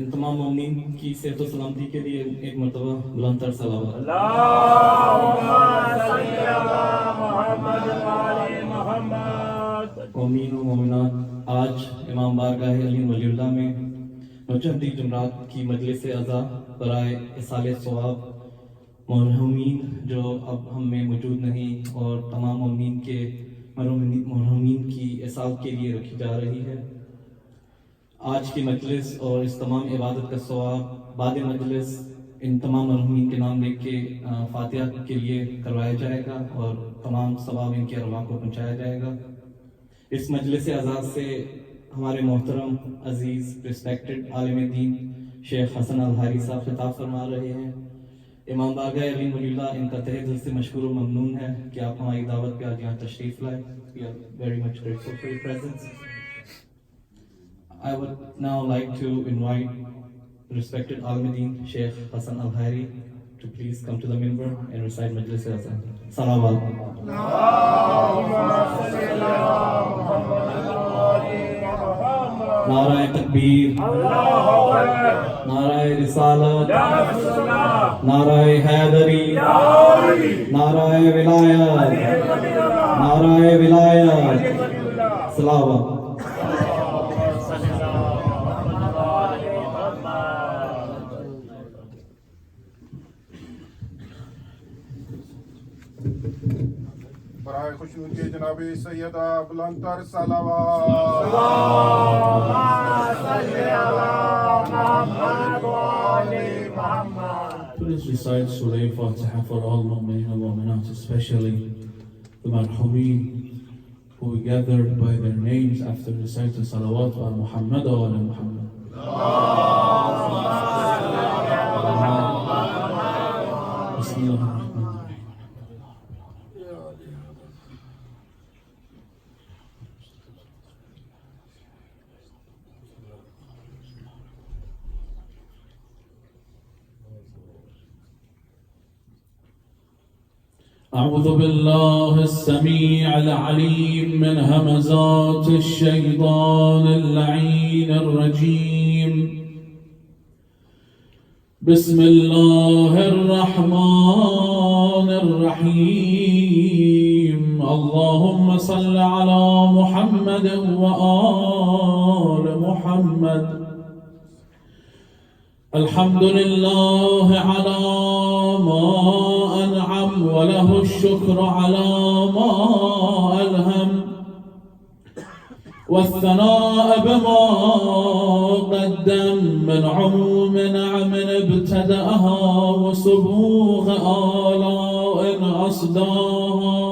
इन तमाम मोमिनीन की सेहत और सलामती के लिए एक मरतबा बुलंद तर सलावत। मोमिनीन व मोमिनात, आज इमाम बारगाह अली वलीउल्लाह में नौचंदी जुमरात की मजलिस अज़ा बराए eisaal-e-sawab मरहोमीन जो अब हम में मौजूद नहीं और तमाम मोमिनीन के मरहोमीन की एहसास के लिए रखी जा रही है। आज की मजलिस और इस तमाम इबादत का सवाब बाद मजलिस इन तमाम मरहूमीन के नाम लेके फातिहा के लिए करवाया जाएगा और तमाम सवाब इनके अरवाह को पहुँचाया जाएगा। इस मजलिस आज़ाद से हमारे मोहतरम अजीज़ रिस्पेक्टेड आलिम दीन शेख हसन अल-हिeri साहब खिताब फरमा रहे हैं। इमाम बारगाह अली वलीउल्लाह इनका तहे दिल से मशकूर व ममनून है कि आप हमारी दावत पे आज यहाँ तशरीफ़ लाए। We are very much grateful for your presence. I would now like to invite respected Al-Madin Sheikh Hasan Al-Hieri to please come to the minbar and recite Majlis Hasan. Salawat. नाराए तकबीर, नाराए रिसालत, नाराए हैदरी, नाराए विलायत, नाराए विलायत। सलावत। बराए खुशनुदी जनाबे Syeda बुलंदतर Please recite Surah Fatiha for all momenein and momenaat, especially the marhoom who gathered by their names after reciting salawat wa Muhammad wa ala Muhammad. Bismillah. أعوذ بالله السميع العليم من همزات الشيطان اللعين الرجيم. بسم الله الرحمن الرحيم. اللهم صل على محمد وآل محمد. الحمد لله على ما أنعم وله الشكر على ما ألهم والثناء بما قدم من عموم نعم ابتدأها وسبوغ آلاء أصداها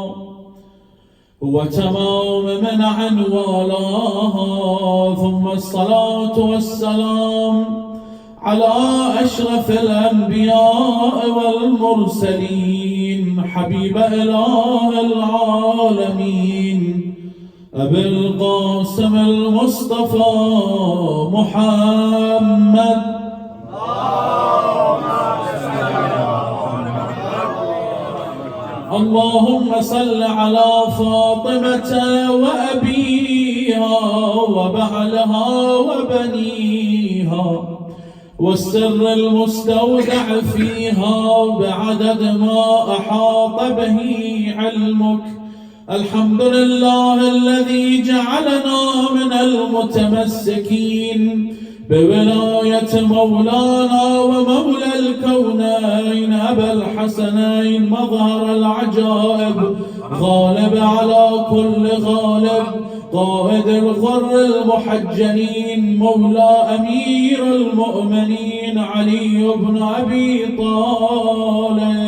وتمام منع والاها. ثم الصلاة والسلام على أشرف الأنبياء والمرسلين حبيب إله العالمين أبي القاسم المصطفى محمد. اللهم صل على فاطمة وأبيها وبعلها وبنيها والسر المستودع فيها بعدد ما أحاط به علمك. الحمد لله الذي جعلنا من المتمسكين بولاية مولانا ومولى الكونين أبا الحسنين مظهر العجائب غالب على كل غالب قائد الغر المحجلين مولى أمير المؤمنين علي بن أبي طالب.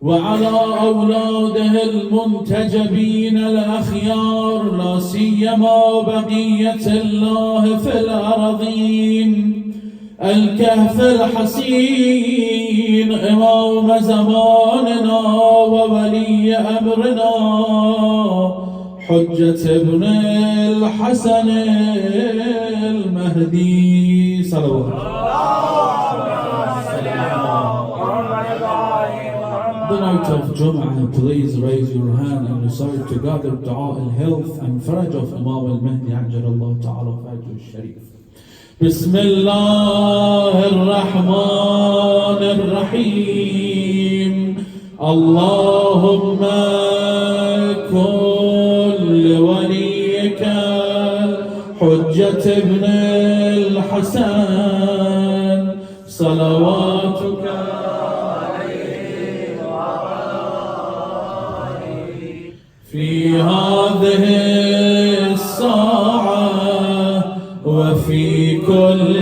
وعلى أولاده المنتجبين الأخيار لا سيما بقية الله في الأرضين الكهف الحسين إمام زماننا وولي أمرنا حجة ابن الحسن المهدي صلوات. The night of Jum'ah, please raise your hand and recite together Dua al-Health and Faraj of Imam al-Mahdi Ajjalallahu Ta'ala Fajr al-Sharif. Bismillahir-Rahmanir-Rahim. Allahumma kun liwaliyika Hujjat ibn al-Hasan salawatuka في هذه الساعة وفي كل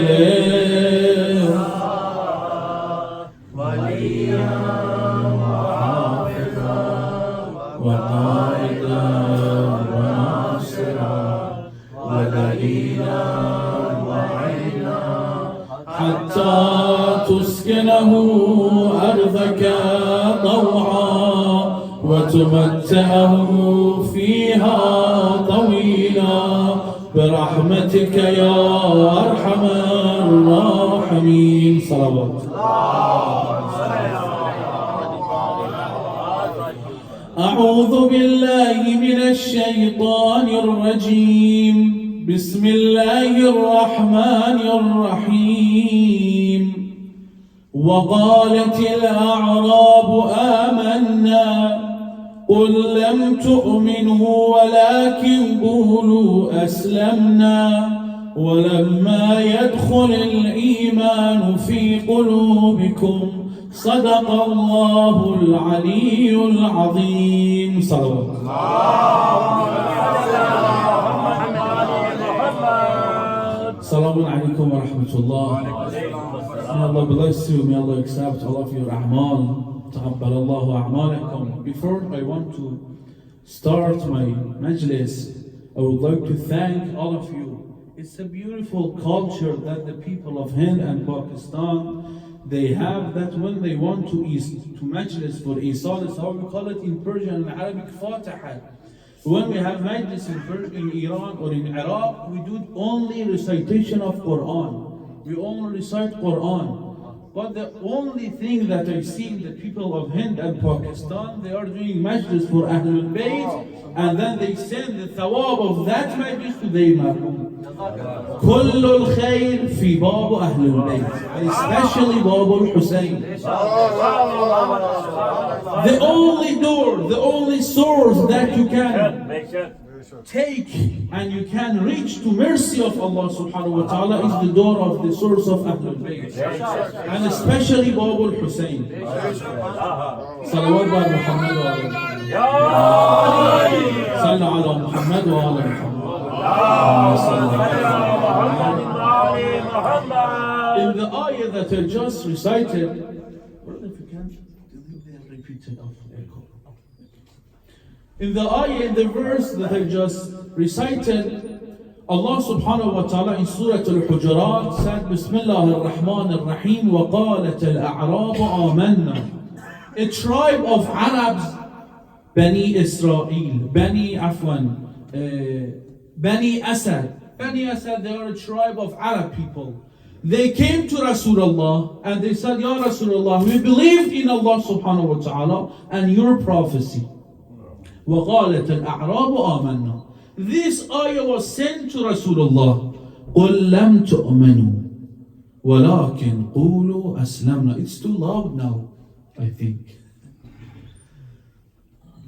وليا وحافظا وقائدا وناصرا ودليلا وعينا حتى تسكنه أرضك طوعا وتمتعه فيها طويلا برحمتك يا أرحم الراحمين. صلوات. أعوذ بالله من الشيطان الرجيم. بسم الله الرحمن الرحيم. وقالت الأعراب آمنا قل لم تؤمنوا ولكن قولوا أسلمنا ولما يدخل الإيمان في قلوبكم صدق الله العلي العظيم. صلوات. Assalamu alaikum wa rahmatullah. May Allah bless you, may Allah accept all of your a'mal. Taqabbalallahu a'malakum. Before I want to start my majlis, I would like to thank all of you. It's a beautiful culture that the people of Hind and Pakistan, they have, that when they want to majlis for eisaal-e-sawab, we call it in Persian and Arabic Fatiha. When we have majlis in Iran or in Iraq, we do only recitation of Quran. We only recite Quran. But the only thing that I see in the people of Hind and Pakistan, they are doing majlis for Ahlul Bayt, and then they send the thawab of that majlis to their marhoom. كل الخير في باب أهل البيت, especially باب الحسين. The only door, the only source that you can take and you can reach to mercy of Allah subhanahu wa ta'ala is the door of the source of Ahlul Bayt, and especially Bab al-Hussein. Salawat wa Muhammad wa ala Sallu ala Muhammad wa ala Muhammad. In the ayah that I just recited, if you can repeat it off echo. In the ayah, in the verse that I just recited, Allah subhanahu wa ta'ala in Surah Al-Hujurat said, Bismillah ar-Rahman ar-Rahim, وَقَالَتَ الْأَعْرَابُ آمَنَّا. A tribe of Arabs, Bani Israel, Bani Asad. Bani Asad, they are a tribe of Arab people. They came to Rasulullah and they said, Ya Rasulullah, we believed in Allah subhanahu wa ta'ala and your prophecy. وَقَالَتَ الْأَعْرَابُ آمَنَّا. This ayah was sent to Rasulullah. قُلْ لَمْ تُؤْمَنُوا وَلَكِنْ قُولُوا أَسْلَمْنَا. It's too loud now, I think.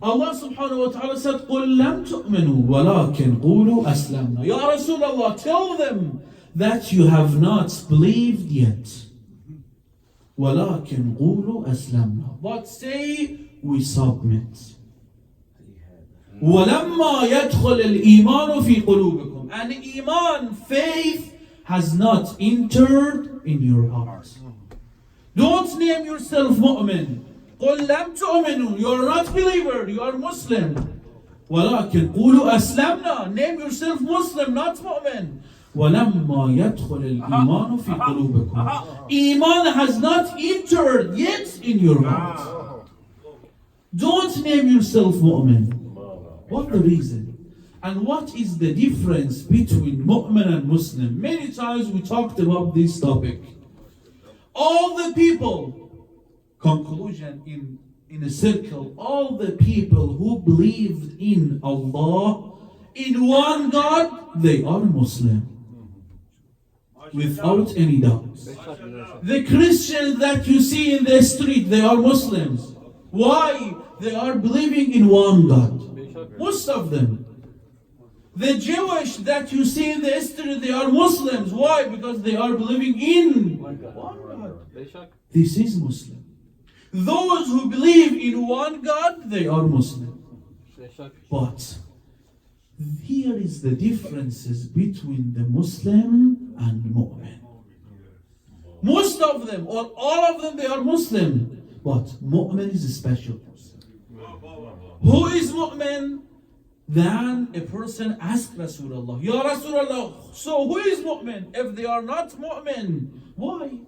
Allah subhanahu wa ta'ala said, قُلْ لَمْ تُؤْمَنُوا وَلَكِنْ قُولُوا أَسْلَمْنَا. Ya Rasulullah, tell them that you have not believed yet. وَلَكِنْ قُولُوا أَسْلَمْنَا. But say, we submit. وَلَمَّا يَدْخُلِ الْإِيمَانُ فِي قُلُوبِكُمْ. And iman, faith, has not entered in your heart. Don't name yourself mu'min. قُلْ لَمْ تُؤْمِنُوا. You are not believer, you are Muslim. وَلَكِنْ قُولُوا أَسْلَمْنَا. Name yourself Muslim, not mu'min. وَلَمَّا يَدْخُلِ الْإِيمَانُ فِي قُلُوبِكُمْ. Iman has not entered yet in your heart. Don't name yourself mu'min. What the reason? And what is the difference between mu'min and Muslim? Many times we talked about this topic. All the people, conclusion in in a circle, all the people who believed in Allah, in one God, they are Muslim. Without any doubt. The Christians that you see in the street, they are Muslims. Why? They are believing in one God. Most of them. The Jewish that you see in the street, they are Muslims. Why? Because they are believing in one God. This is Muslim. Those who believe in one God, they are Muslim. But here is the differences between the Muslim and Mu'min. Most of them, or all of them, they are Muslim. But Mu'min is a special person. Who is Mu'min? Then a person asks Rasulullah, Ya Rasulullah, so who is Mu'min? If they are not Mu'min, why?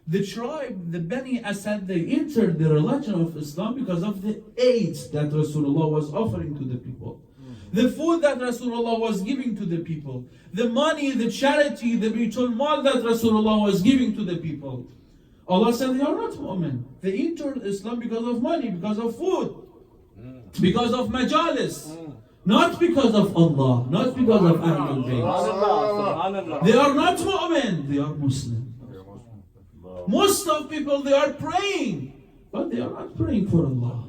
The tribe, the Bani Asad, they entered the religion of Islam because of the aid that Rasulullah was offering to the people. The food that Rasulullah was giving to the people. The money, the charity, the Baitul Mal that Rasulullah was giving to the people. Allah said they are not mu'min. They entered Islam because of money, because of food, because of Majlis. Not because of Allah, not because of Ahlul Bayt. They are not mu'min, they are Muslim. Most of people, they are praying, but they are not praying for Allah.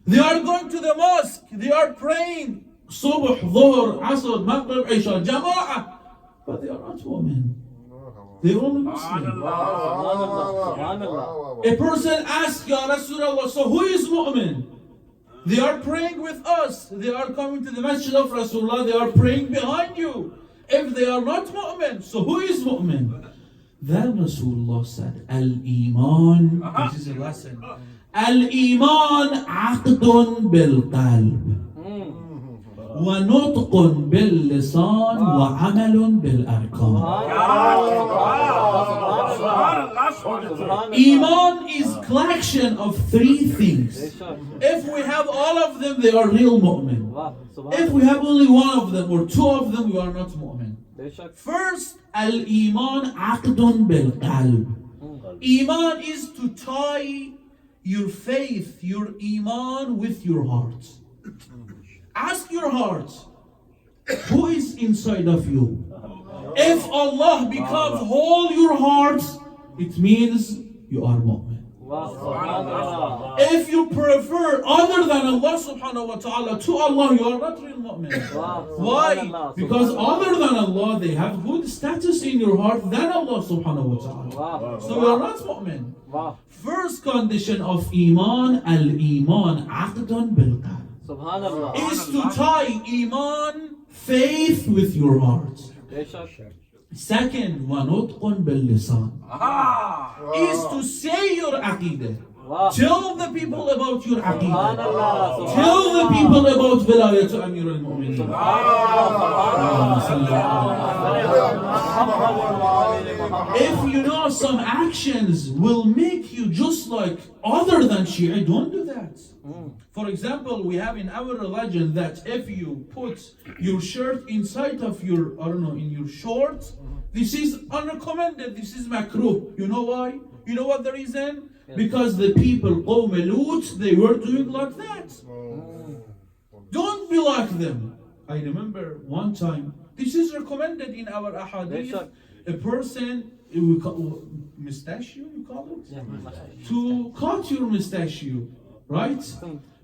They are going to the mosque, they are praying Subh, Dhuhr, Asr, Maghrib, Isha, Jumeraat, but they are not mu'min. They are only Muslim. A person asks, Ya Rasulullah, so who is mu'min? They are praying with us. They are coming to the masjid of Rasulullah. They are praying behind you. If they are not mu'min, so who is mu'min? Then Rasulullah said, Al-Iman, this is a lesson. Al-Iman aqdun bil-qalb. ونطق باللسان وعمل بالأركان. Iman is collection of three things. If we have all of them, they are real mu'min. If we have only one of them or two of them, we are not mu'min. First, al-iman aqdun bil-qalb. Iman is to tie your faith, your iman with your heart. Ask your heart, who is inside of you? If Allah becomes whole your heart, it means you are mu'min. If you prefer other than Allah subhanahu wa ta'ala to Allah, you are not real mu'min. Why? Because other than Allah, they have good status in your heart than Allah subhanahu wa ta'ala. So you are not mu'min. First condition of iman, al-iman aqdun bil-qalb. Is to tie iman, faith with your heart. Second, وَنُطْقٌ بِاللِّسَانِ is to say your aqidah. Tell the people about your aqidah. Tell the people about wilayat Amir al-Mu'minin. If you know some actions will make you just like other than Shia, don't do that. For example, we have in our religion that if you put your shirt inside of your, in your shorts, this is unrecommended, this is makruh. You know why? You know what the reason? Because the people, Qawm Lut, they were doing like that. Don't be like them. I remember one time, this is recommended in our ahadith, a person, mustachio, you call it? To cut your mustachio, right?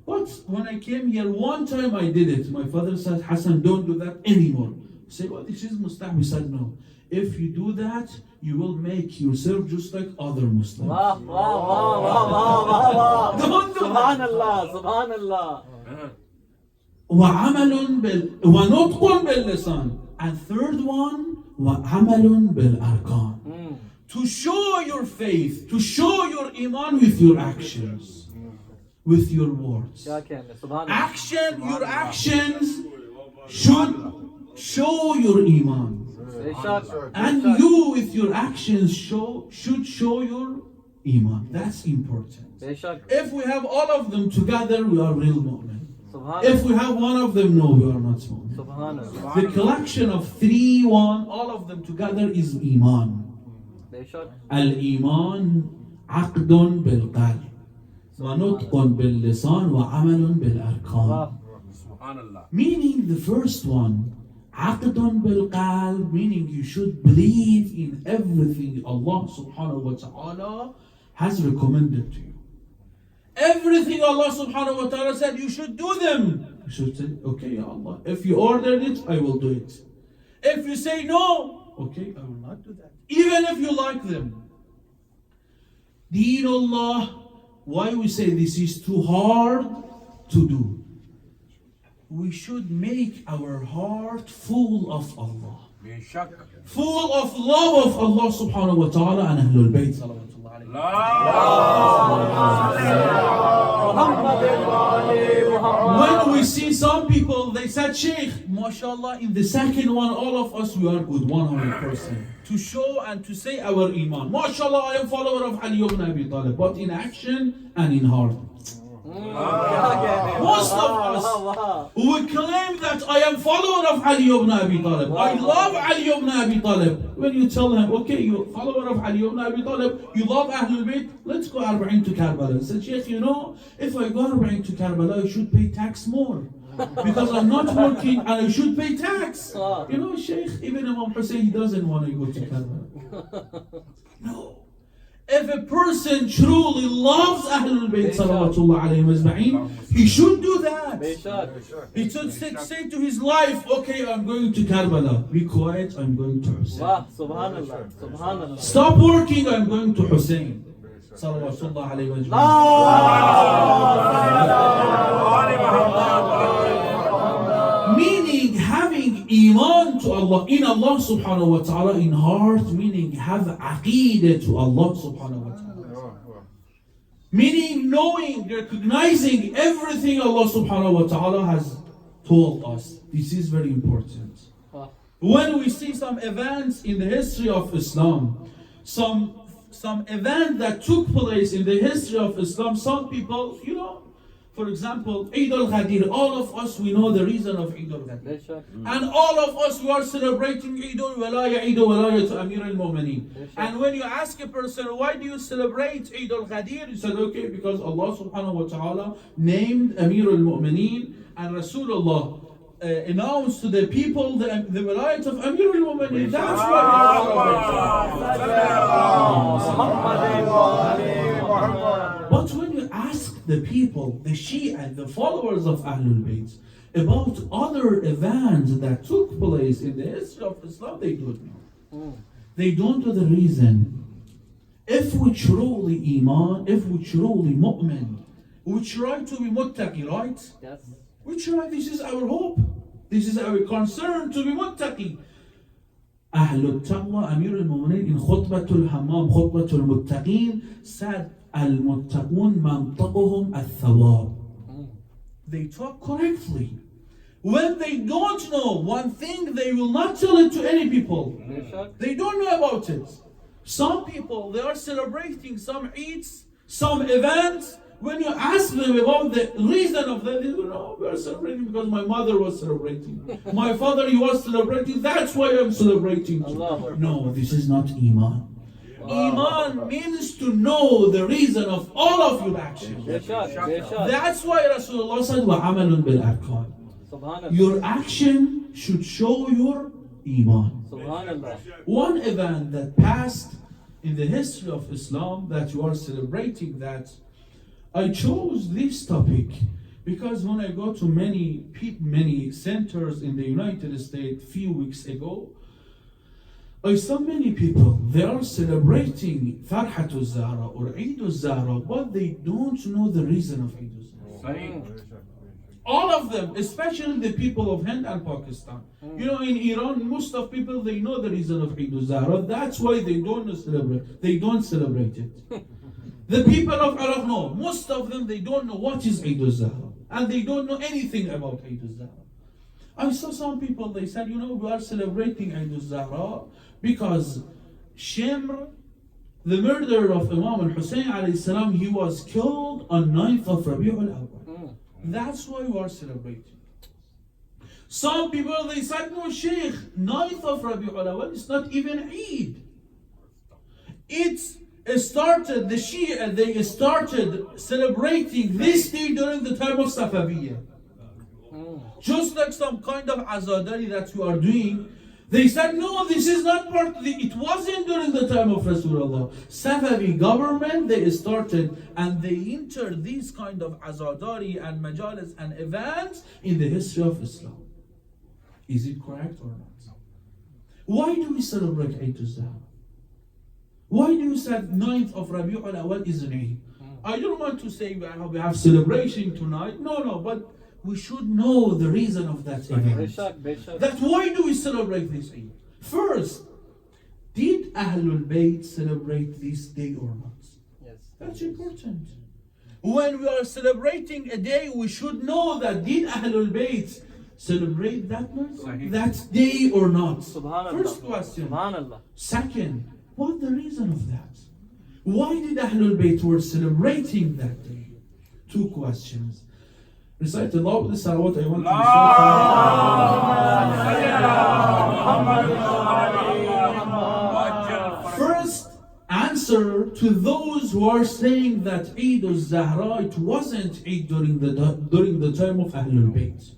But when I came here, one time I did it. My father said, Hasan, don't do that anymore. I said, well, this is mustahab. He said, no. If you do that, you will make yourself just like other Muslims. Don't do that. Subhanallah. وَنُطْقٌ بِاللِّسَانِ. And third one, وَعَمَلٌ بِالْأَرْكَانِ. To show your faith, to show your iman with your actions, with your words. Your actions should show your iman. And you with your actions should show your iman. That's important. If we have all of them together, we are real mu'min. If we have one of them, no, we are not mu'min. The collection of all of them together is iman. Al-iman aqdun bil-qalb. وَنُطْقٌ بِاللِّسَانِ وَعَمَلٌ بِالْأَرْكَانِ. Meaning the first one, عقد بالقلب, meaning you should believe in everything Allah subhanahu wa ta'ala has recommended to you. Everything Allah subhanahu wa ta'ala said you should do them. You should say, okay, Ya Allah, if you ordered it, I will do it. If you say no, okay, I will not do that. Even if you like them. Deenullah, why we say this is too hard to do? We should make our heart full of Allah. Full of love of Allah subhanahu wa ta'ala and Ahlul Bayt salawatullah alayhi. When we see some people, they said, Sheikh, mashallah, in the second one, all of us, we are good, 100%. To show and to say our iman. Mashallah, I am follower of Ali ibn Abi Talib, but in action and in heart. Most of us who claim that I am follower of Ali ibn Abi Talib, I love Ali ibn Abi Talib. When you tell him, okay, you're follower of Ali ibn Abi Talib, you love Ahlul Bayt, let's go Arba'in to Karbala. He said, Sheikh, you know, if I go Arba'in to Karbala, I should pay tax more. Because I'm not working and I should pay tax. You know, Sheikh, even Imam Hussein, he doesn't want to go to Karbala. No. If a person truly loves Ahlul Bayt salawatullah alayhim ajma'in, he should do that. He should say to his life, okay, I'm going to Karbala. Be quiet, I'm going to Hussein. Subhanallah. Subhanallah. Stop working, I'm going to Hussein. Salawatullah alayhim ajma'in. Meaning having iman to Allah, in Allah subhanahu wa ta'ala, in heart, meaning have aqeedah to Allah subhanahu wa ta'ala. Meaning knowing, recognizing everything Allah subhanahu wa ta'ala has told us. This is very important. When we see some events in the history of Islam, some event that took place in the history of Islam, some people, you know, for example, Eid al-Ghadir, all of us, we know the reason of Eid al-Ghadir. And all of us, we are celebrating Eid al-Walaya to Amir al-Momenein. And when you ask a person, why do you celebrate Eid al-Ghadir? He said, okay, because Allah subhanahu wa ta'ala named Amir al-Momenein and Rasulullah announced to the people the Walayat of Amir al-Momenein. That's why we celebrate. But when you ask the people, the Shia, the followers of Ahlul Bayt, about other events that took place in the history of Islam, they don't know. They don't know the reason. If we truly iman, if we truly mu'min, we try to be muttaqi, right? Yes. We try, this is our hope. This is our concern, to be muttaqi. Ahlul Taqwa, Amir al-Mu'minin, in Khutbatul Hammam, Khutbatul Muttaqin, said, Al-Muttaqun mantaquhum al-thawab. They talk correctly. When they don't know one thing, they will not tell it to any people. They don't know about it. Some people, they are celebrating some Eids, some events. When you ask them about the reason of that, they go, no, we are celebrating because my mother was celebrating. My father, he was celebrating, that's why I'm celebrating. No, this is not Iman. Iman means to know the reason of all of your actions. That's why Rasulullah said, وَعَمَلٌ بِالْأَرْكَانِ. Your action should show your Iman. One event that passed in the history of Islam that you are celebrating, that I chose this topic because when I go to many centers in the United States few weeks ago, I saw many people, they are celebrating Farhatul Zahra or Eidul Zahra, but they don't know the reason of Eidul Zahra. All of them, especially the people of Hind and Pakistan. You know, in Iran, most of people, they know the reason of Eidul Zahra. That's why they don't celebrate. They don't celebrate it. The people of Iraq know. Most of them, they don't know what is Eidul Zahra. And they don't know anything about Eidul Zahra. I saw some people, they said, you know, we are celebrating Eidul Zahra because Shimr, the murderer of Imam al-Hussein alayhi salam, he was killed on 9th of Rabi'ul Awwal. That's why we are celebrating. Some people, they said, no, Sheikh, 9th of Rabi'ul Awwal is not even Eid. It's started, the Shia, they started celebrating this day during the time of Safaviya. Just like some kind of azadari that you are doing. They said, no, this is not part of it wasn't during the time of Rasulullah. Safavi government, they started and they entered these kind of azadari and majalis and events in the history of Islam. Is it correct or not? Why do we celebrate Eid al-Zahra? Why do you say 9th of Rabi'ul Awal is an Eid? I don't want to say we have celebration tonight. No, but we should know the reason of that event. That's why do we celebrate this Eid? First, did Ahlul Bayt celebrate this day or not? Yes. That's important. When we are celebrating a day, we should know that did Ahlul Bayt celebrate that night, that day or not? Subhanallah. First question. Subhanallah. Second, what's the reason of that? Why did Ahlul Bayt were celebrating that day? Two questions. Recite Allah with the salawat. I want to recite. First answer to those who are saying that Eid al-Zahra, it wasn't Eid during the time of Ahlul Bayt.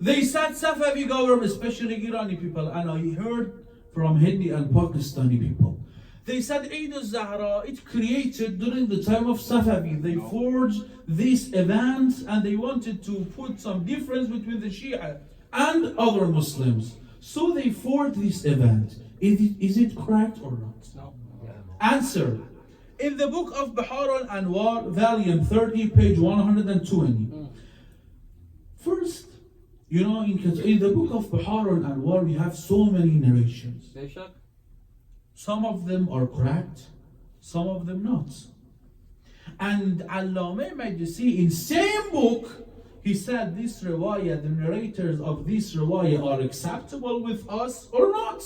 They said Safavi government, especially Irani people, and I heard from Hindi and Pakistani people. They said Eid al-Zahra, it created during the time of Safavi. They forged these events and they wanted to put some difference between the Shia and other Muslims. So they forged this event. Is it correct or not? No. Answer. In the book of Bihar al-Anwar, volume 30, page 120. First, you know, in the book of Bihar al-Anwar, we have so many narrations. Some of them are correct, some of them not. And Allama Majlis, in same book, he said this riwayah, the narrators of this riwayah are acceptable with us or not.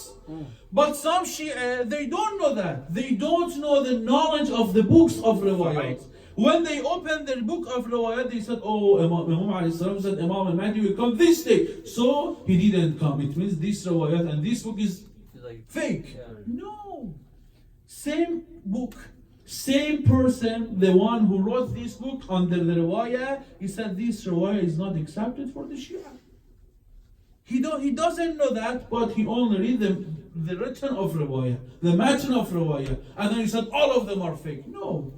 But some Shia, they don't know that. They don't know the knowledge of the books of riwayat. When they opened their book of riwayat, they said, oh, Imam a.s. said Imam al-Mahdi will come this day. So he didn't come. It means this riwayat and this book is fake. No. Same book, same person, the one who wrote this book under the riwayah, he said this riwayah is not accepted for the Shia. He doesn't know that, but he only read the written of riwayah, the matn of riwayah, and then he said all of them are fake. No.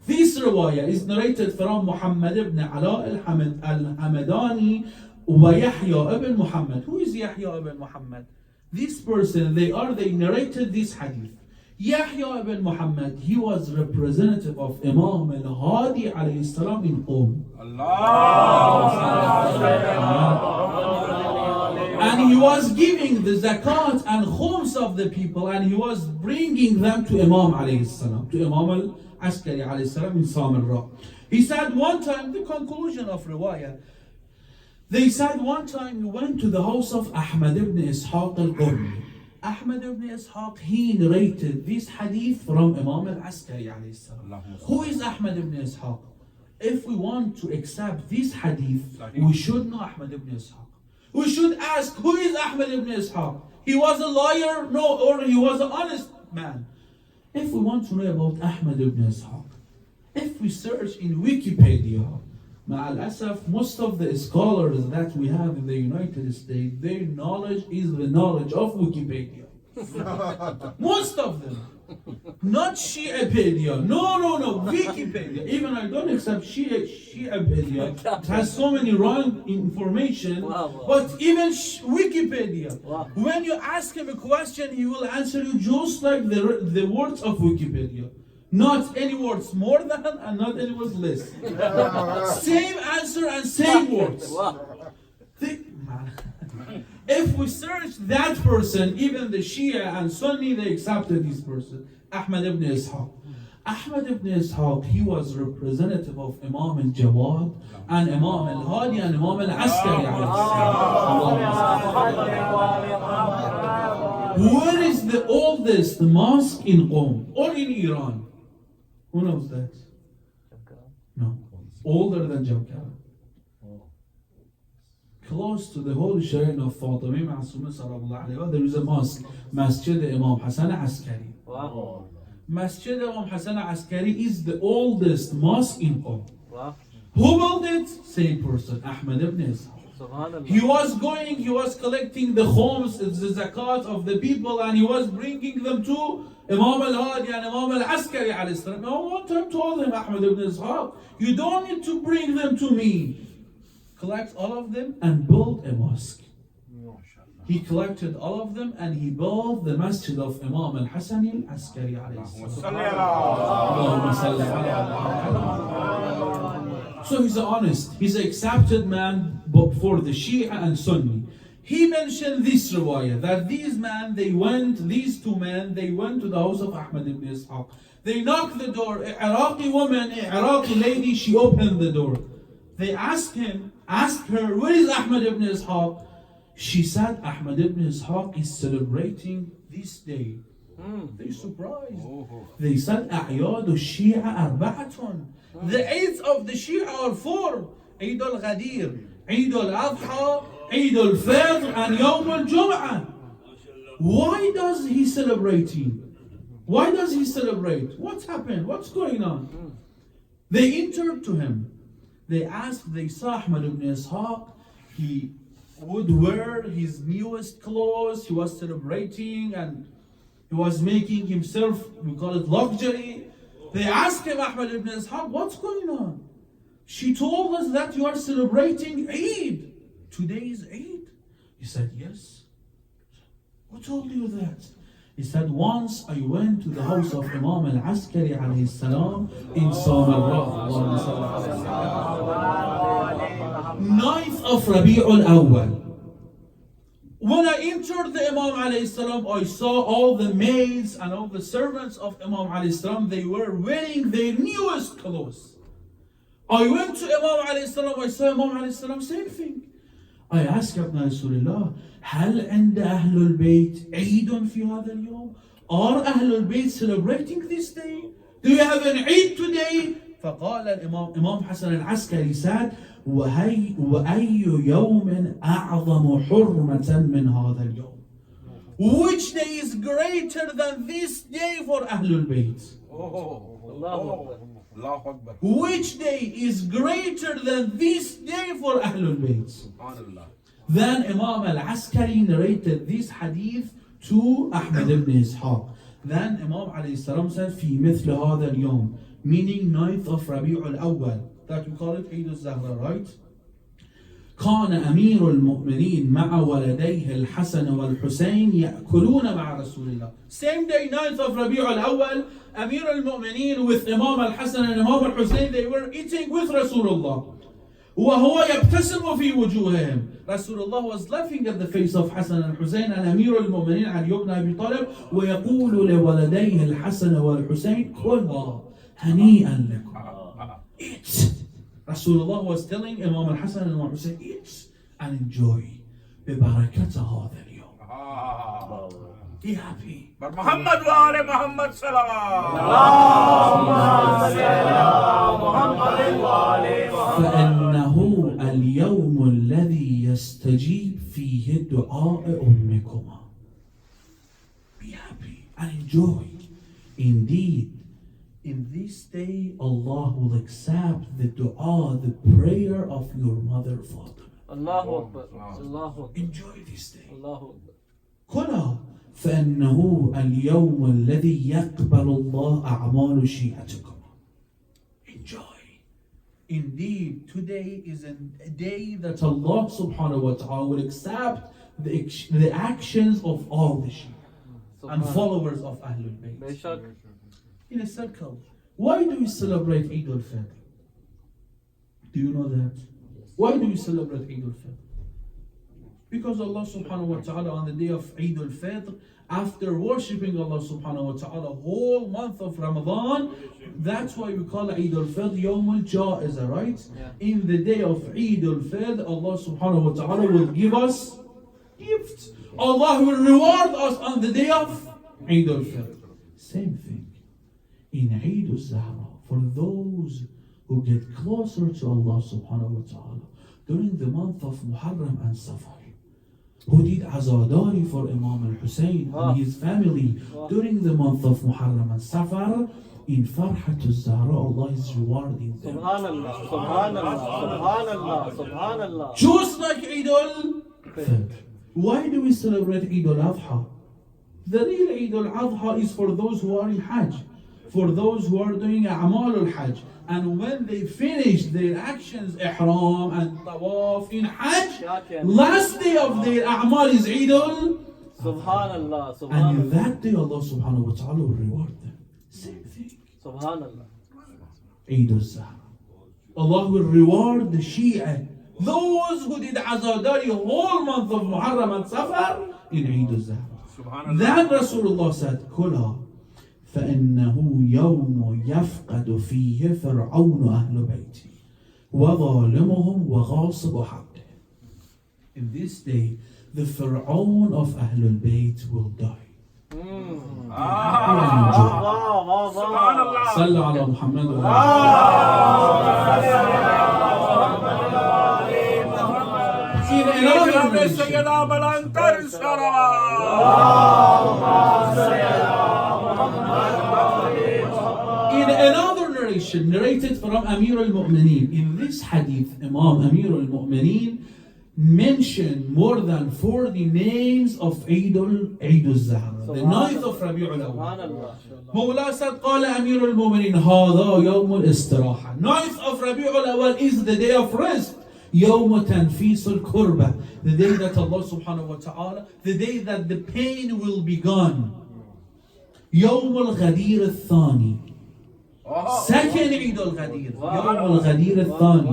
This riwayah is narrated from Muhammad ibn Ala al-Hamadani wa Yahya ibn Muhammad. Who is Yahya ibn Muhammad? This person, they narrated this hadith. Yahya ibn Muhammad, he was representative of Imam al-Hadi alayhi salam in Qom. And he was giving the zakat and khums of the people, and he was bringing them to Imam alayhi salam, to Imam al-Askari alayhi salam in Samarra. He said one time, the conclusion of riwayah, they said one time he went to the house of Ahmad ibn Ishaq al-Qurni. Ahmad ibn Ishaq, he narrated this hadith from Imam al-Askari alayhi salam. Who is Ahmad ibn Ishaq? If we want to accept this hadith, we should know Ahmad ibn Ishaq. We should ask, who is Ahmad ibn Ishaq? He was a liar? No, or he was an honest man. If we want to know about Ahmad ibn Ishaq, if we search in Wikipedia, Ma'al-Asaf, most of the scholars that we have in the United States, their knowledge is the knowledge of Wikipedia. Most of them. Not Shiapedia. No, Wikipedia. Even I don't accept Shiapedia. It has so many wrong information. Wow. But even Wikipedia. Wow. When you ask him a question, he will answer you just like the words of Wikipedia. Not any words more than and not any words less. Same answer and same words. If we search that person, even the Shia and Sunni, they accepted this person, Ahmad ibn Ishaq. Ahmad ibn Ishaq, he was representative of Imam al-Jawad and Imam al-Hadi and Imam al-Askari. Where is the oldest mosque in Qom or in Iran? Who knows that? No. Older than Jamkara. Close to the holy shrine of Fatima Ma'asuma sallallahu alayhi wa, there is a mosque, Masjid Imam Hasan Askari. Wow. Masjid Imam Hasan al-Askari is the oldest mosque in Qom. Wow. Who built it? Same person, Ahmad ibn Ishaq. Subhanallah. He was collecting the khums, the zakat of the people, and he was bringing them to Imam al-Hadi and Imam al-Askari alayhi salam. Now one time told him, Ahmad ibn Ishaq, you don't need to bring them to me. Collect all of them and build a mosque. He collected all of them and he built the masjid of Imam al-Hasan al-Askari alayhi salam. Allahumma salli ala. So he's honest, he's an accepted man for the Shia and Sunni. He mentioned this riwayah that these two men, they went to the house of Ahmad ibn Ishaq. They knocked the door. An Iraqi woman, an Iraqi lady, she opened the door. They asked her, where is Ahmad ibn Ishaq? She said, Ahmad ibn Ishaq is celebrating this day. They surprised. They said, أعياد الشيعة أربعة. The eights of the Shia are four. Eid al-Ghadir, Eid al-Adha, Eid al-Fitr, and Yawm al-Jum'ah. Why does he celebrating? Why does he celebrate? What's happened? What's going on? They entered to him. They saw Ahmad ibn Ishaq. He would wear his newest clothes. He was celebrating and he was making himself, we call it luxury. They asked him, Ahmad ibn Ishaq, what's going on? She told us that you are celebrating Eid. Today is Eid. He said, yes. Who told you that? He said, once I went to the house of Imam al-Askari alayhi salam in Samarra. 9th of Rabi'ul Awwal. When I entered the Imam alayhi salam, I saw all the maids and all the servants of Imam alayhi salam, they were wearing their newest clothes. I went to Imam alayhi salam, I saw Imam alayhi salam, same thing. I asked Ibn Rasulullah, هل عند أهل البيت عيد في هذا اليوم? Are أهل البيت celebrating this day? Do you have an Eid today? فقال Imam Hasan al-Askari said, وأي يوم أعظم حرمة من هذا اليوم? Which day is greater than this day for Ahlul Bayt? Which day is greater than this day for Ahlul Bayt? Then Imam al-Askari narrated this hadith to Ahmad ibn Ishaq. Then Imam alayhi salam said, في مثل هذا اليوم, meaning 9th of Rabi'ul Awwal, that we call it Eid al-Zahra, right? كان أمير المؤمنين مع ولديه الحسن والحسين يأكلون مع رسول الله. Same day, 9th of Rabi'ul Awwal, Amir al-Mu'mineen with Imam al-Hasan and Imam al-Husayn, they were eating with Rasulullah. وهو يبتسم في وجوههم. Rasulullah was laughing at the face of Hasan and Husayn and Amir al-Mu'mineen Ali ibn Abi Talib ويقول لولديه الحسن والحسين كلوا هنيئا لكم. Eat. Rasulullah was telling Imam al-Hasan and Imam al-Husayn, eat and enjoy. ببركة هذا اليوم. Be happy. محمد وآل محمد صلوات. فإنه اليوم الذي يستجيب فيه دعاء أمكما. Be happy and enjoy. Indeed, in this day, Allah will accept the dua, the prayer of your mother, Fatima. Allahu Akbar. Allahu Akbar. Enjoy this day. Allahu Akbar. كلها فإنه اليوم الذي يقبل الله أعمال شيعتكم. Enjoy. Indeed, today is a day that Allah subhanahu wa ta'ala will accept the actions of all the Shia and followers of Ahlul Bayt. Bayshak. In a circle. Why do we celebrate Eid al-Fitr? Do you know that? Why do we celebrate Eid al-Fitr? Because Allah subhanahu wa ta'ala on the day of Eid al-Fitr, after worshipping Allah subhanahu wa ta'ala whole month of Ramadan, that's why we call Eid al-Fitr Yawm al-Ja'iza, right? Yeah. In the day of Eid al-Fitr, Allah subhanahu wa ta'ala will give us gifts. Allah will reward us on the day of Eid al-Fitr. Same thing. In Eid al-Zahra, for those who get closer to Allah subhanahu wa ta'ala during the month of Muharram and Safar, who did azadari for Imam al-Hussein and his family during the month of Muharram and Safar. In Farhat al-Zahra, Allah is rewarding them. Subhanallah, Subhanallah, Subhanallah, Subhanallah. Just like Eid al-Fitr. Why do we celebrate Eid al-Adha? The real Eid al-Adha is for those who are in Hajj, for those who are doing A'mal al-Hajj. And when they finish their actions, Ihram and Tawaf in Hajj, last day of their A'mal is Eid al. Subhanallah, And Subhanallah, in that day, Allah subhanahu wa ta'ala will reward them. Same thing. Subhanallah. Eid al-Zahra. Allah will reward the Shia, those who did azadari whole month of Muharram and Safar in Eid al-Zahra. Then Rasulullah said, Kula, فإنه يوم يفقد فيه فرعون أهل بيتي وظالمهم وغاصب حقه. In this day, the Fir'aun of Ahlul Bayt will die. Subhanallah. صلوا على محمد وعلى In another narration narrated from Amir al-Mu'mineen, in this hadith, Imam Amir al-Mu'mineen mentioned more than 40 names of Eid al-Zahra, the 9th of Rabi'ul Awwal. Mawla said, قال أمير المؤمنين هذا يوم الاستراحة. 9th of Rabi'ul Awwal is the day of rest. يوم تنفيس الكربة, the day that Allah subhanahu wa ta'ala, the day that the pain will be gone. يوم الغدير الثاني, second Eid al-Ghadir, يوم الغدير الثاني.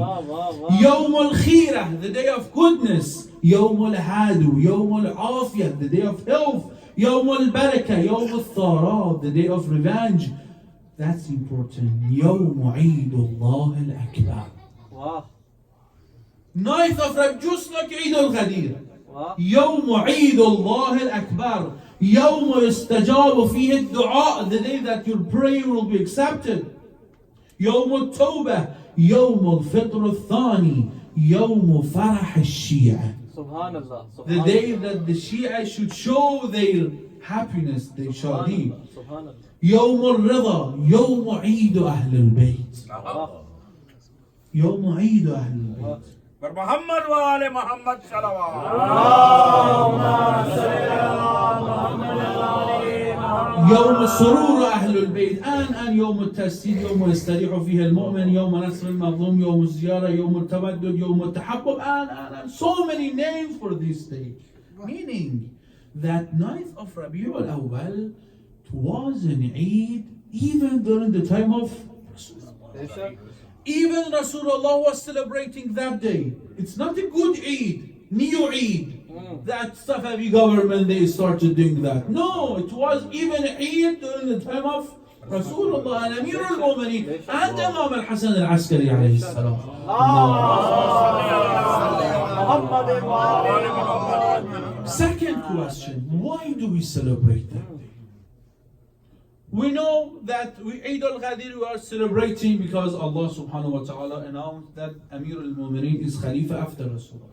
يوم الخيرة, the day of goodness. يوم الهادو, يوم العافية, the day of health. يوم البركة, يوم الثراء, the day of revenge. That's important. يوم عيد الله الأكبر. 9th of Rabi'ul, just like Eid al-Ghadir. يوم عيد الله الأكبر. يوم يستجاب فيه الدعاء, the day that your prayer will be accepted. يوم التوبة. يوم الفطر الثاني. يوم فرح الشيعة, Subhanallah. the day that the Shia should show their happiness, their shadi. Subhanallah. يوم الرضا. يوم عيد أهل البيت. يوم عيد أهل البيت. محمد وآل محمد صلوات. يوم سرور أهل البيت and يوم التسديد, يوم يستريح فيه المؤمن, يوم نصر المظلوم, يوم الزيارة, يوم التودد, يوم التحبب, and so many names for this day. Meaning that 9th of Rabi'ul Awwal was an Eid even during the time of Rasulullah. Even Rasulullah was celebrating that day. It's not a good Eid, new Eid. That Safavi government, they started doing that. No, it was even Eid during the time of Rasulullah and Amir al-Mu'mineen and Imam al-Hasan al-Askari alayhi salam. Second question, why do we celebrate that day? We know that Eid al-Ghadir we are celebrating because Allah subhanahu wa ta'ala announced that Amir al-Mu'mineen is Khalifa after Rasulullah.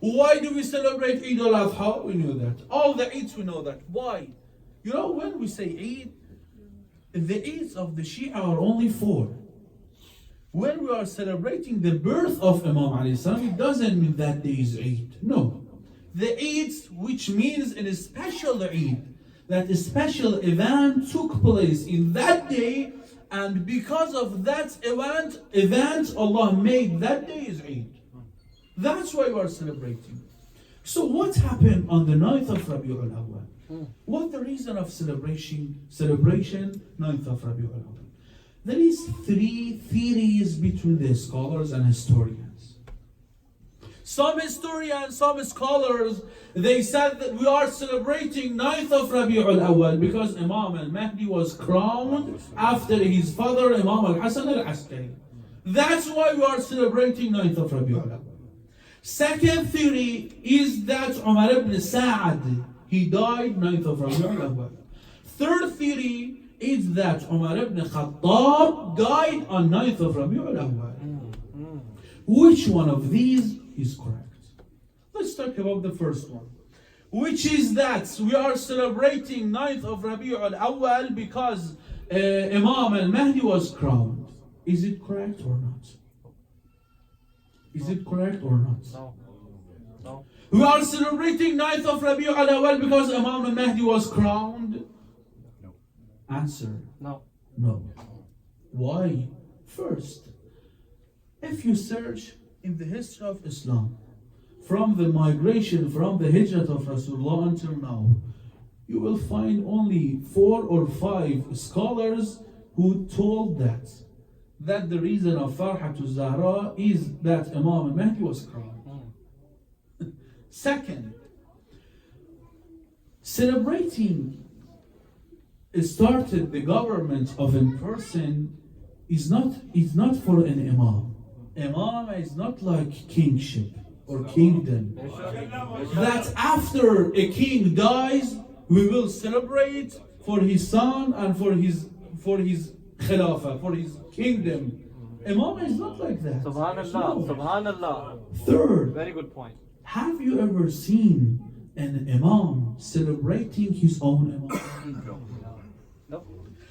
Why do we celebrate Eid al-Adha? We know that. All the Eids we know that. Why? You know, when we say Eid, the Eids of the Shia are only 4. When we are celebrating the birth of Imam alayhi salam, it doesn't mean that day is Eid. No. The Eids, which means in a special Eid, that a special event took place in that day, and because of that event Allah made that day is Eid. That's why we are celebrating. So what happened on the 9th of Rabi'ul Awwal? What's the reason of celebration 9th of Rabi'ul Awwal? There is 3 theories between the scholars and historians. Some historians, some scholars, they said that we are celebrating 9th of Rabi'ul Awwal because Imam al-Mahdi was crowned after his father Imam al-Hasan al-Askari. That's why we are celebrating 9th of Rabi'ul Awwal. Second theory is that Umar ibn Sa'ad, he died 9th of Rabi'ul Awwal. Third theory is that Umar ibn Khattab died on 9th of Rabi'ul Awwal. Which one of these is correct? Let's talk about the first one. which is that we are celebrating 9th of Rabi'ul Awwal because Imam al-Mahdi was crowned. Is it correct or not? Is it correct or not? No. No. We are celebrating 9th of Rabi'ul Awwal because Imam al-Mahdi was crowned? No. Answer. No. No. Why? First, if you search in the history of Islam, from the migration, from the hijrah of Rasulullah until now, you will find only 4 or 5 scholars who told that the reason of Farhatul Zahra is that Imam al-Mahdi was crowned. Second, celebrating started the government of a person is not for an imam. Imam is not like kingship or kingdom. That after a king dies, we will celebrate for his son and for his khilafah, for his kingdom. Imam is not like that. Subhanallah. No. Subhanallah. Third, Very good point. have you ever seen an imam celebrating his own imam? No.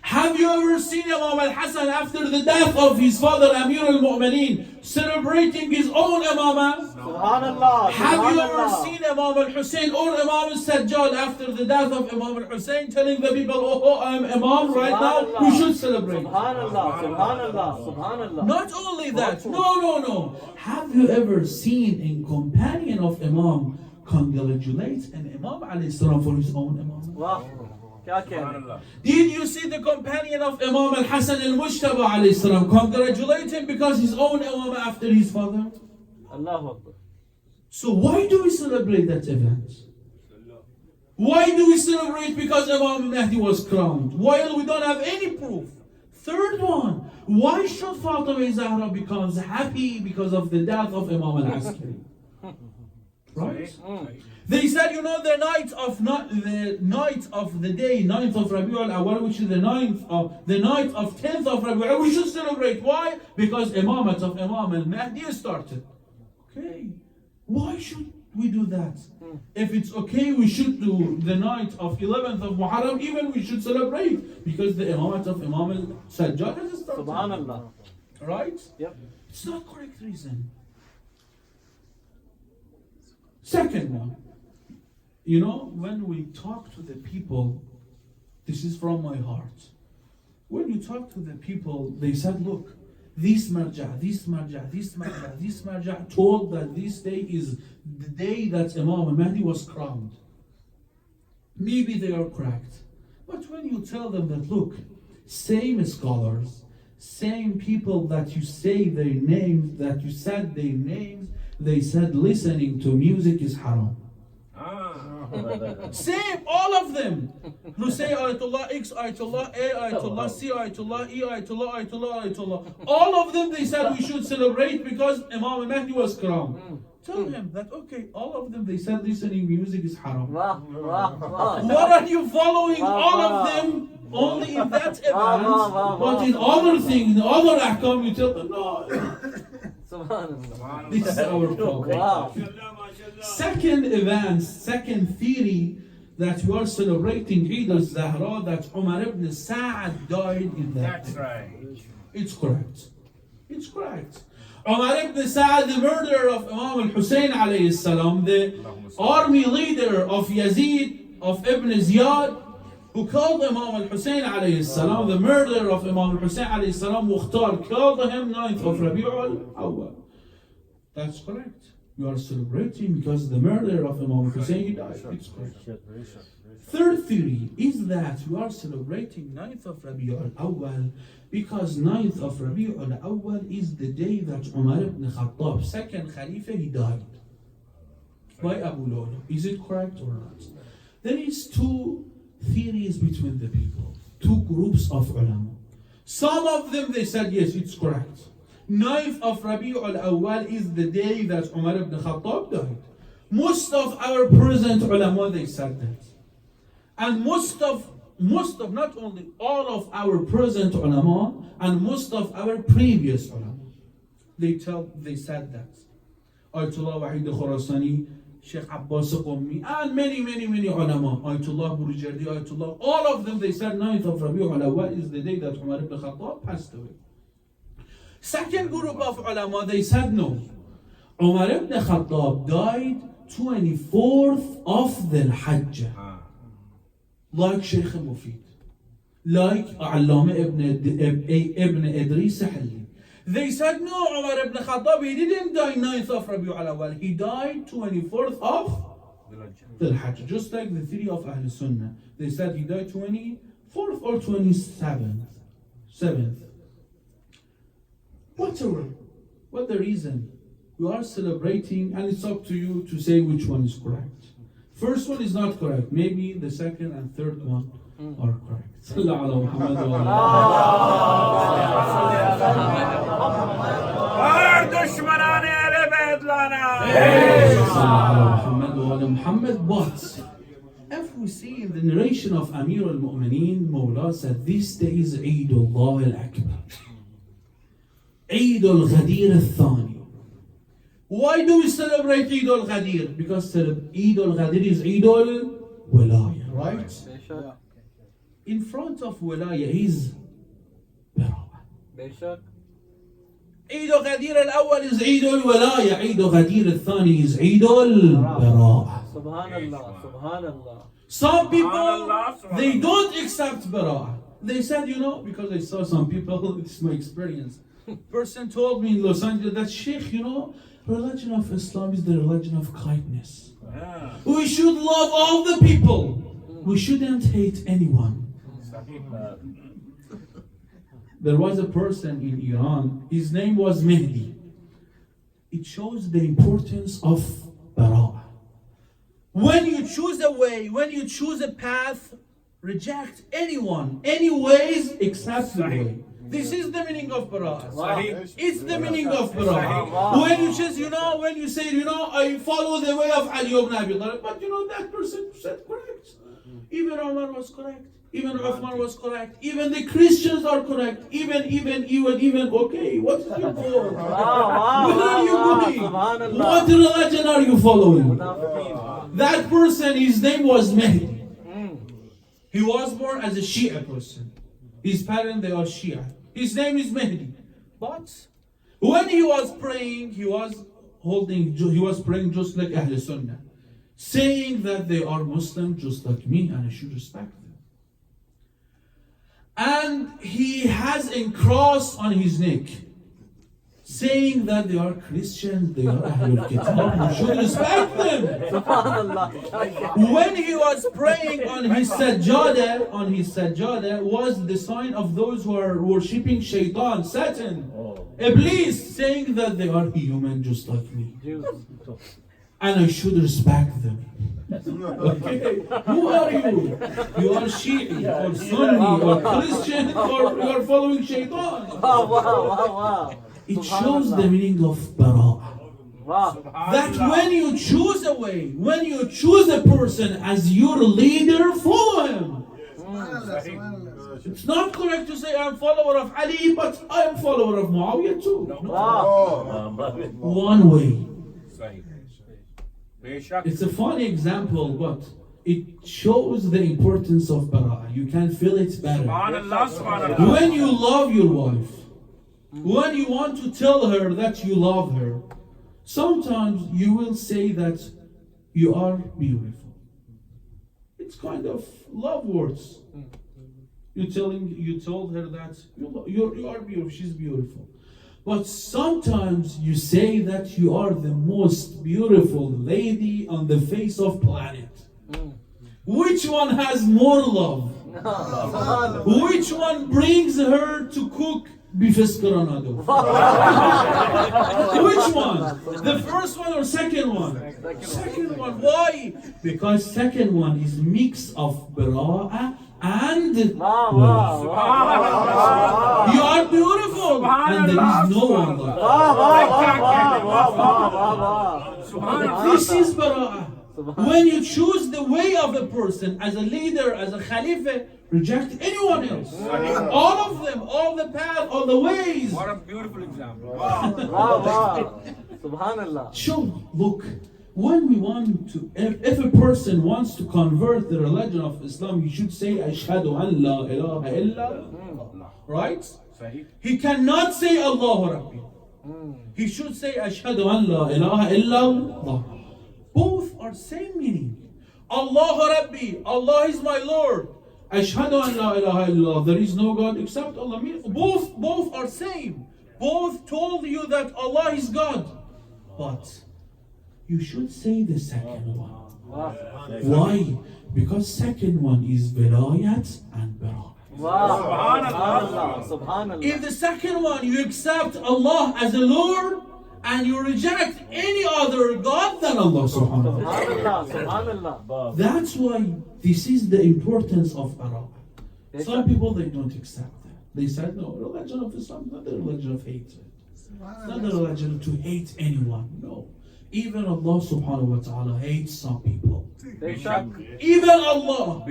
Have you ever seen Imam al-Hasan after the death of his father Amir al-Mu'mineen celebrating his own imamah? Subhanallah. Have you ever Subhanallah. seen Imam al-Hussein or Imam al-Sajjad after the death of Imam al-Hussein telling the people, oh, I'm Imam right now, we should celebrate? Subhanallah. Subhanallah. Subhanallah. Not only that, no. Have you ever seen a companion of Imam congratulate an Imam alayhi salam for his own imam? Wow. क्या कहने? Did you see the companion of Imam al-Hasan al-Mujtaba alayhi salam congratulate him because his own imam after his father? Allahu Akbar. So why do we celebrate that event? Why do we celebrate because Imam Mahdi was crowned? While we don't have any proof. Third one, why should Fatima Zahra becomes happy because of the death of Imam al-Askari? Right? They said, the night of the day, 9th of Rabi'ul Awwal, which is the night of 10th of Rabi'ul, we should celebrate. Why? Because Imamat of Imam al-Mahdi started. Okay. Why should we do that? If it's okay, we should do the night of 11th of Muharram, even we should celebrate because the Imamat of Imam al-Sajjad has started. Subhanallah. Right? Yep. It's not correct reason. Second one, when we talk to the people, this is from my heart. When you talk to the people, they said, look, this marja told that this day is the day that Imam al-Mahdi was crowned. Maybe they are correct. But when you tell them that, look, same scholars, same people that you say their names, that you said their names, they said listening to music is haram. Same, all of them. Who say Ayatollah X, Ayatollah A, Ayatollah C, Ayatollah E, Ayatollah, Ayatollah. All of them they said we should celebrate because Imam al-Mahdi was crowned. Tell him that, okay, all of them they said listening music is haram. Wow. What are you following all of them only in that event? But in other things, in other ahkam, you tell them, no. Subhanallah. This is our problem. Wow. Second theory that we are celebrating Eid al-Zahra, that Umar ibn Sa'ad died in that. That's right. It's correct. It's correct. Umar ibn Sa'ad, the murderer of Imam al-Hussein alayhi salam, the army leader of Yazid, of Ibn Ziyad, who killed Imam al-Hussein alayhi salam, the murderer of Imam al-Hussein alayhi salam, Mukhtar, killed him 9th of Rabi'ul Awwal. That's correct. You are celebrating because the murderer of Imam al-Hussein, he died. It's correct. Third theory is that we are celebrating 9th of Rabi'ul Awwal because 9th of Rabi'ul Awwal is the day that Umar ibn Khattab, second Khalifa, he died by Abu Lawla. Is it correct or not? There is two theories between the people, two groups of ulama. Some of them they said yes, it's correct. 9th of Rabi'ul Awwal is the day that Umar ibn Khattab died. Most of our present ulama they said that. And most of not only all of our present ulama and most of our previous ulama, they said that. Ayatollah Wahid Khurasani, Sheikh Abbas Qummi, and many ulama, Ayatollah Burujerdi, Ayatollah, all of them, they said 9th of Rabi'ul Awwal is the day that Umar ibn Khattab passed away. Second group of ulama, they said no. Umar ibn Khattab died 24th of Dhul Hajjah. Like Sheikh Mufid, like Allama ibn Idris Halli. They said no, Umar ibn Khattab, he didn't die 9th of Rabi'ul Awwal, he died 24th of Dhul Hajjah. Just like the theory of Ahl Sunnah. They said he died 24th or 27th. Whatever. What the reason? We are celebrating, and it's up to you to say which one is correct. First one is not correct. Maybe the second and third one are correct. Sallallahu Muhammad wa Muhammad. But if we see in the narration of Amir al-Mu'mineen, Mawla said, this day is Eidullah al-Akbar. Eid al-Ghadir al-Thani. Why do we celebrate Eid al-Ghadir? Because Eid al-Ghadir is Eid al-Walaya, right? In front of Walaya is Bara'ah. Eid al-Ghadir al-Awwal is Eid al-Walaya. Eid al-Ghadir al-Thani is Eid al-Bara'ah. Subhanallah, Subhanallah. Some people, they don't accept Bara'ah. They said, because I saw some people, it's my experience. Person told me in Los Angeles that, Sheikh, religion of Islam is the religion of kindness. We should love all the people. We shouldn't hate anyone. There was a person in Iran, his name was Mehdi. It shows the importance of Bara'ah. When you choose a way, when you choose a path, reject anyone, any ways except the way. This is the meaning of Bara'ah. It's the meaning of Bara'ah. When you choose, when you say, I follow the way of Ali ibn Abi Talib, but that person said correct. Even Umar was correct. Even Uthman was correct. Even the Christians are correct. Even, okay, what is your goal? Where are you going? What religion are you following? That person, his name was Mehdi. He was born as a Shia person. His parents, they are Shia. His name is Mehdi. But when he was praying, he was praying just like Ahl Sunnah, saying that they are Muslim just like me and I should respect them. And he has a cross on his neck, saying that they are Christians, they are Ahlul Kitab, we should respect them. When he was praying on his sajjada was the sign of those who are worshipping Shaitan, Satan, Iblis, saying that they are human just like me. And I should respect them. Okay, who are you? You are Shi'i or Sunni or Christian or you are following Shaitan. It shows the meaning of Bara'ah. That when you choose a way, when you choose a person as your leader, follow him. It's not correct to say I'm follower of Ali, but I'm follower of Muawiyah too. One way. It's a funny example, but it shows the importance of Bara'ah. You can feel it better. When you love your wife, when you want to tell her that you love her, sometimes you will say that you are beautiful. It's kind of love words. You told her that you are beautiful, she's beautiful. But sometimes you say that you are the most beautiful lady on the face of planet. Which one has more love? Which one brings her to cook beef escaronado? Which one? The first one or second one? Second one. Why? Because second one is mix of Bara'ah and love. You are beautiful and there is no one like. This is Bara'ah. When you choose the way of a person as a leader, as a Khalifa, reject anyone else. All of them, all the path, all the ways. What a beautiful example. Subhanallah. Show, look, when we want to, if a person wants to convert the religion of Islam, he should say, Ashhadu an la ilaha illa Allah. Right? He cannot say Allahu Rabbi. He should say Ashhadu an la ilaha illa Allah. Both are same meaning. Allahu Rabbi, Allah is my Lord. Ashhadu an la ilaha illallah, there is no God except Allah. Both are same. Both told you that Allah is God. But you should say the second one. Why? Because second one is vilayat and bara. Subhanallah. Subhanallah. In the second one you accept Allah as a Lord and you reject any other God than Allah subhanahu wa ta'ala. Subhanallah. That's why this is the importance of bara. Some people, they don't accept that. They said, no, religion of Islam is not the religion of hatred. It's not the religion to hate anyone. No. Even Allah subhanahu wa ta'ala hates some people. Even Allah,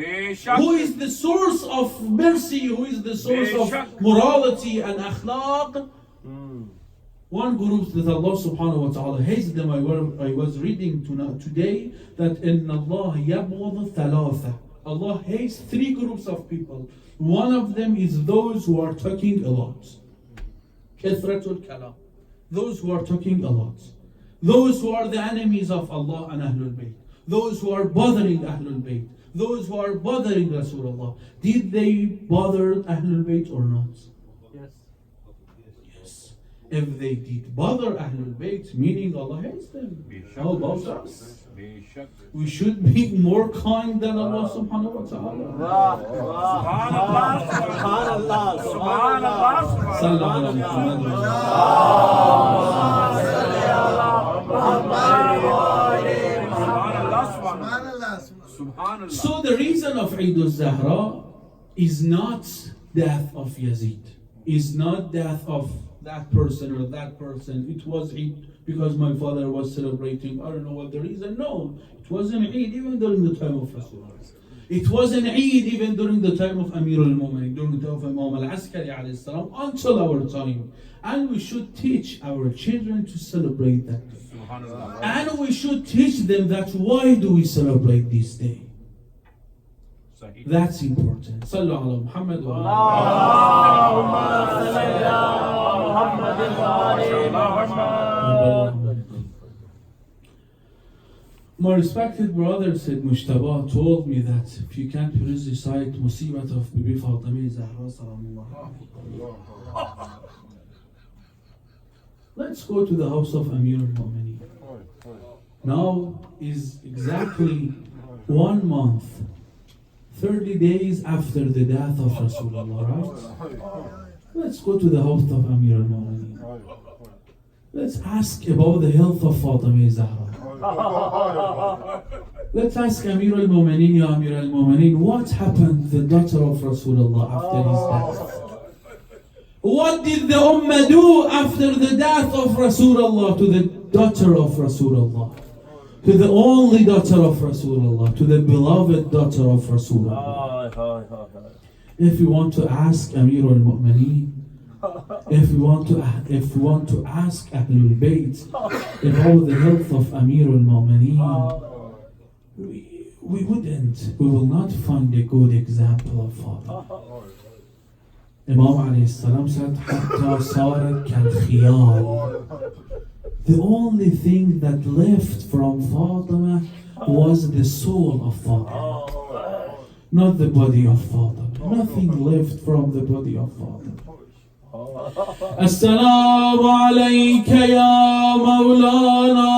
who is the source of mercy, who is the source of morality and akhlaq, one group that Allah subhanahu wa ta'ala hates them. I was reading today that in Allah yabghadu thalatha. Allah hates three groups of people. One of them is those who are talking a lot. Kathratul kalam. Those who are talking a lot. Those who are the enemies of Allah and Ahlul Bayt. Those who are bothering Ahlul Bayt. Those who are bothering Rasulullah. Did they bother Ahlul Bayt or not? Yes. If they did bother Ahlul Bayt, meaning Allah hates them. How about us? We should be more kind than Allah subhanahu wa ta'ala. Subhanallah. Subhanallah. So the reason of Eid al-Zahra is not death of Yazid, is not death of that person or that person. It was Eid because my father was celebrating. I don't know what the reason. No, it wasn't Eid even during the time of Rasulullah. It wasn't Eid even during the time of Amir al-Mu'minin, during the time of Imam al-Askari alayhi salam, until our time. And we should teach our children to celebrate that day. And we should teach them that why do we celebrate this day? That's important. Sallu ala Muhammad wa My respected brother said Mushtaba told me that if you can't please recite Musibat of Bibi Fatima Zahra Salamullah. Let's go to the house of Amir al-Mu'minin. Now is exactly 1 month, 30 days after the death of Rasulullah, right? Let's go to the house of Amir al-Mu'minin. Let's ask about the health of Fatima Zahra. Let's ask Amir al-Mu'minin, Ya Amir al-Mu'minin, what happened to the daughter of Rasulullah after his death? What did the Ummah do after the death of Rasulullah to the daughter of Rasulullah? To the only daughter of Rasulullah, to the beloved daughter of Rasulullah. If you want to ask Amir al-Mu'minin, if we want to ask Ahlul Bayt about the health of Amir al-Mu'minin, we will not find a good example of Fatima. Imam alayhi salam said, "Hatta sarat kal khiyal." The only thing that left from Fatima was the soul of Fatima, not the body of Fatima. Nothing left from the body of Fatima. As-salamu alayka ya Mawlana,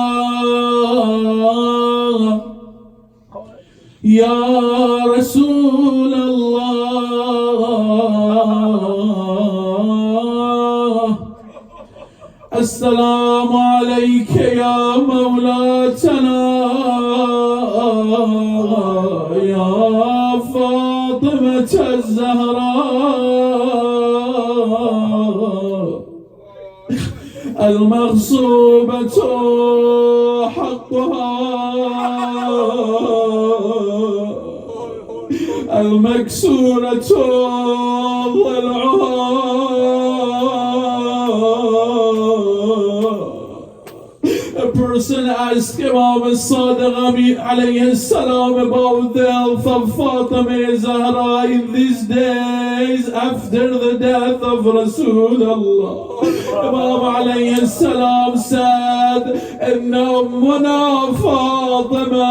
ya Rasul Allah. As-salamu alayka ya Mawlatana, ya Fatima az-Zahra. المغصوبة حقها المكسورة ضلعها A person asked Imam al-Sadiq alayhi salam about the health of Fatima Zahra in these days after the death of Rasulullah. Imam alayhi salam said, Inna Ummuna Fatima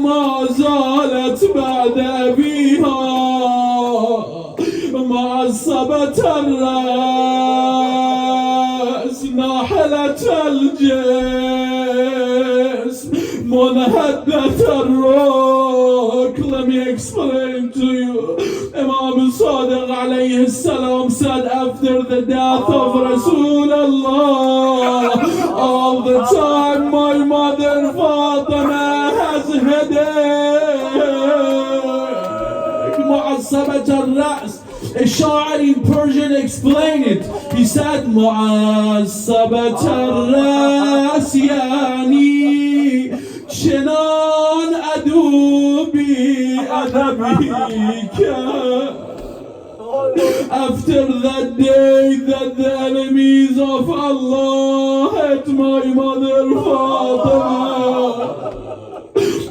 ma zalat ba'da abiha معصبة الرأس ناحلة الجسم منهدة الروح. Let me explain to you. Imam Sadiq alayhi salam said after the death of Rasulullah, all the time my mother Fatima has headache. معصبة الرأس. A sha'ir in Persian explained it. He said, معصبة الرأس يعني شنان أدوبي أدبيك. After that day that the enemies of Allah hit my mother Fatima,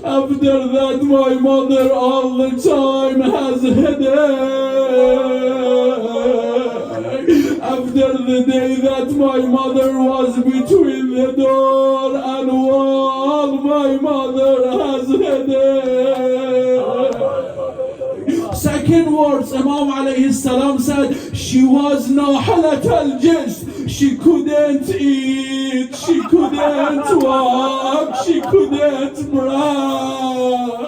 after that my mother all the time has headache. After the day that my mother was between the door and wall, my mother has headache. Second words, Imam alayhi salam said, she was nahalat al-jism. She couldn't eat, she couldn't walk, she couldn't breathe.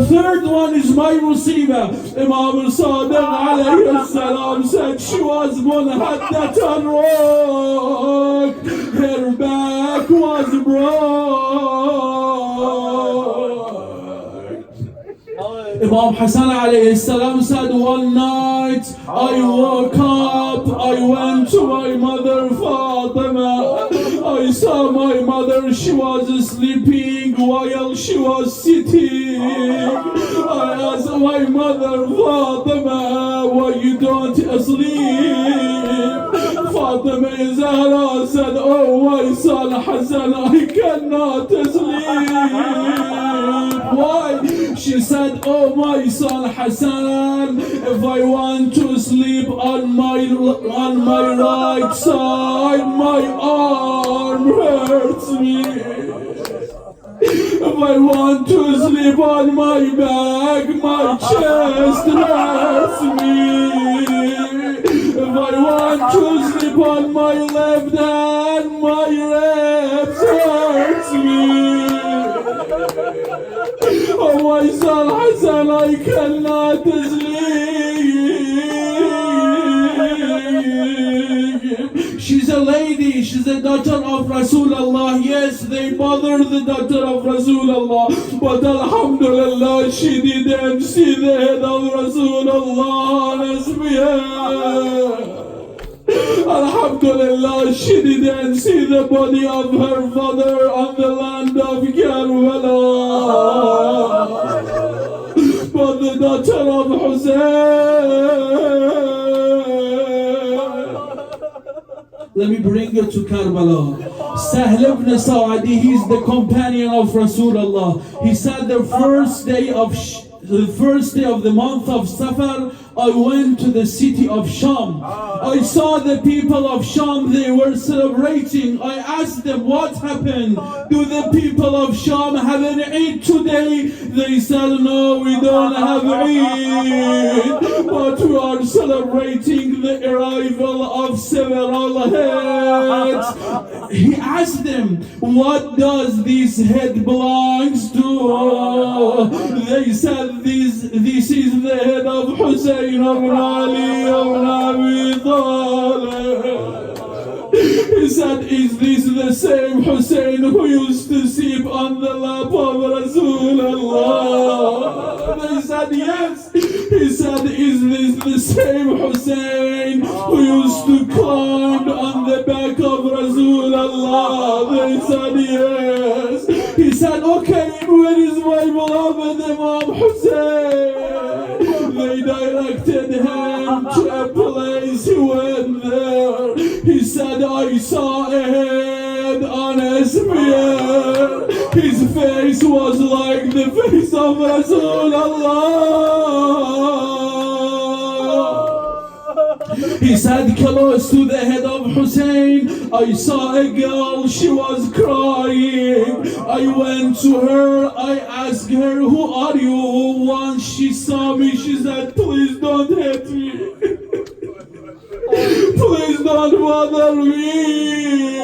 Third one is my musiba. Imam Sadiq alayhi salam said she was munhaddat al-ruh. Her back was broke. Imam Hasan alayhi salam said, one night I woke up, I went to my mother Fatima. I saw my mother, she was sleeping while she was sitting. I asked my mother Fatima, why you don't sleep? Fatima Zahra said, oh my son Hasan, I cannot sleep. Why? She said, oh my son Hasan, if I want to sleep on my right side, my arm hurts me. If I want to sleep on my back, my chest hurts me. If I want to sleep on my left hand, my ribs hurts me. Oh my son Hasan, I cannot sleep. She's a lady, she's a daughter of Rasulullah. Yes, they bother the daughter of Rasulullah, but alhamdulillah, she didn't see the head of Rasulullah on his behalf. Alhamdulillah, she didn't see the body of her father on the land of Karbala, but the daughter of Hussein. Let me bring you to Karbala. Sahl ibn Sa'adi, he's the companion of Rasulullah. He said the first day of the month of Safar, I went to the city of Sham. I saw the people of Sham, they were celebrating. I asked them, what happened? Do the people of Sham have an Eid today? They said, no, we don't have Eid, but we are celebrating the arrival of several heads. He asked them, what does this head belongs to? They said, this is the head of Hussein ibn Ali ibn Abi Talib. He said, is this the same Hussein who used to sleep on the lap of Rasulullah? They said, yes. He said, is this the same Hussein who used to climb on the back of Rasulullah? They said, yes. He said, okay, where is my beloved Imam Hussein? They directed him to a place. He went there. He said, I saw a head on his beard. His face was like the face of Rasulullah. He said close to the head of Hussein, I saw a girl, she was crying. I went to her, I asked her, who are you? Once she saw me, she said, please don't hit me. Please don't bother me.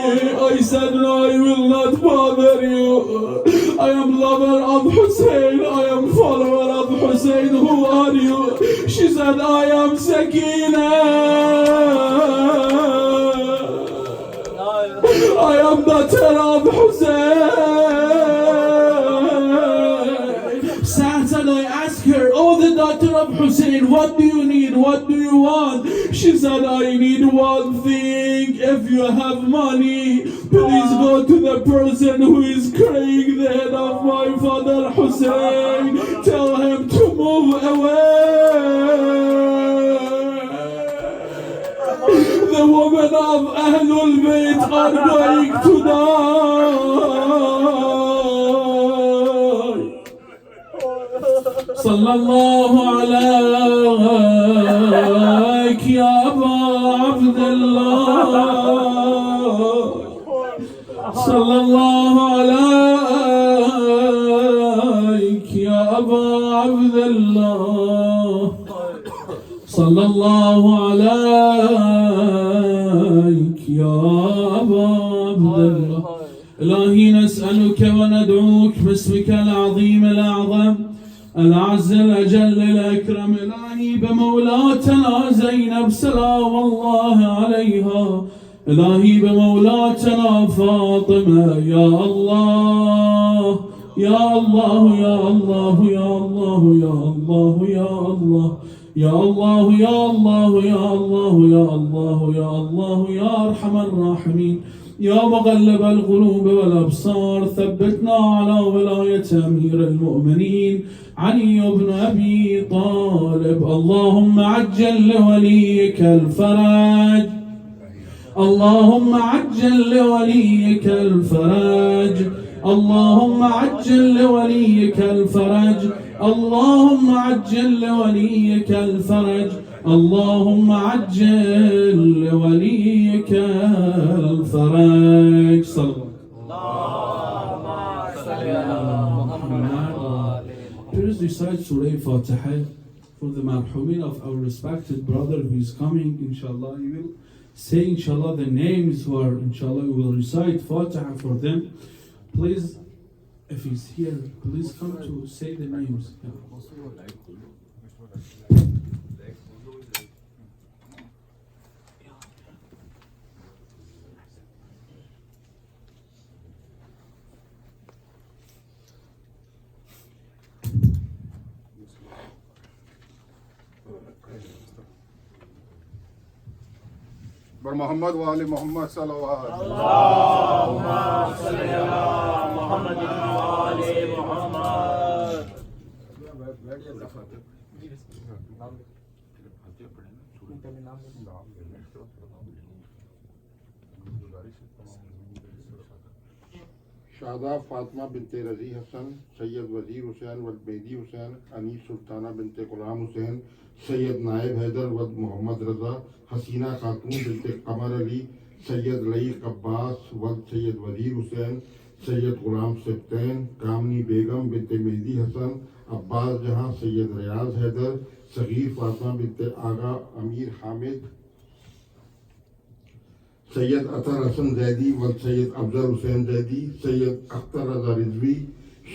I said, no, I will not bother you. I am lover of Hussein. I am follower of Hussein. Who are you? She said, I am Sakina. I am daughter of Hussein. Said I asked her, oh, the daughter of Hussein, what do you need? What do you want? She said, I need one thing. If you have money, please go to the person who is carrying the head of my father Hussein. Tell him to move away. The women of Ahlul Bayt are going to die. Sallallahu alayk ya Aba Abdullah. Sallallahu alayk ya Aba Abdullah. Sallallahu alayk ya Aba Abdullah. إلهي نسألك وندعوك باسمك العظيم الأعظم الأعز الأجل الأكرم. إلهي بمولاتنا زينب سلام الله عليها. إلهي بمولاتنا فاطمة يا الله يا الله يا الله يا الله يا الله يا الله يا الله يا الله يا الله يا الله يا الله يا أرحم الراحمين. يا مغلب القلوب والأبصار ثبتنا على ولاية أمير المؤمنين علي بن أبي طالب. اللهم عجل لوليك الفرج. اللهم عجل لوليك الفرج. اللهم عجل لوليك الفرج. اللهم عجل لوليك الفرج. اللهم عجل لوليك الفرج. صلى الله. Please recite Surah Fatiha for the marhoom of our respected brother who is coming. Inshallah, you will say inshallah the names who are inshallah. We will recite Fatiha for them. Please, if he's here, please come to say the names. Yeah. बर मोहम्मद वाले मोहम्मद सल्लल्लाहु अलैहि वसल्लम। Allahumma salli ala Muhammad wa ali Muhammad. शादा फातिमा बिनते रजी हसन, सैयद वजीर हुसैन वद मेहदी हुसैन, अनीस सुल्ताना बिनते गुलाम हुसैन, सैयद नायब हैदर वद मोहम्मद रजा, हसीना खातून बिनते कमर अली, सैयद लईक अब्बास वद सैयद वजीर हुसैन, सैयद गुलाम सिब्तैन, कामनी बेगम बिनते मेहदी हसन, अब्बास जहां, सैयद रियाज हैदर, सगीर फातिमा बिनते आगा अमीर हामिद, सैयद अतर हसन जैदी वद सैयद अफजल हुसैन जैदी, सैयद अख्तर रजा रिजवी,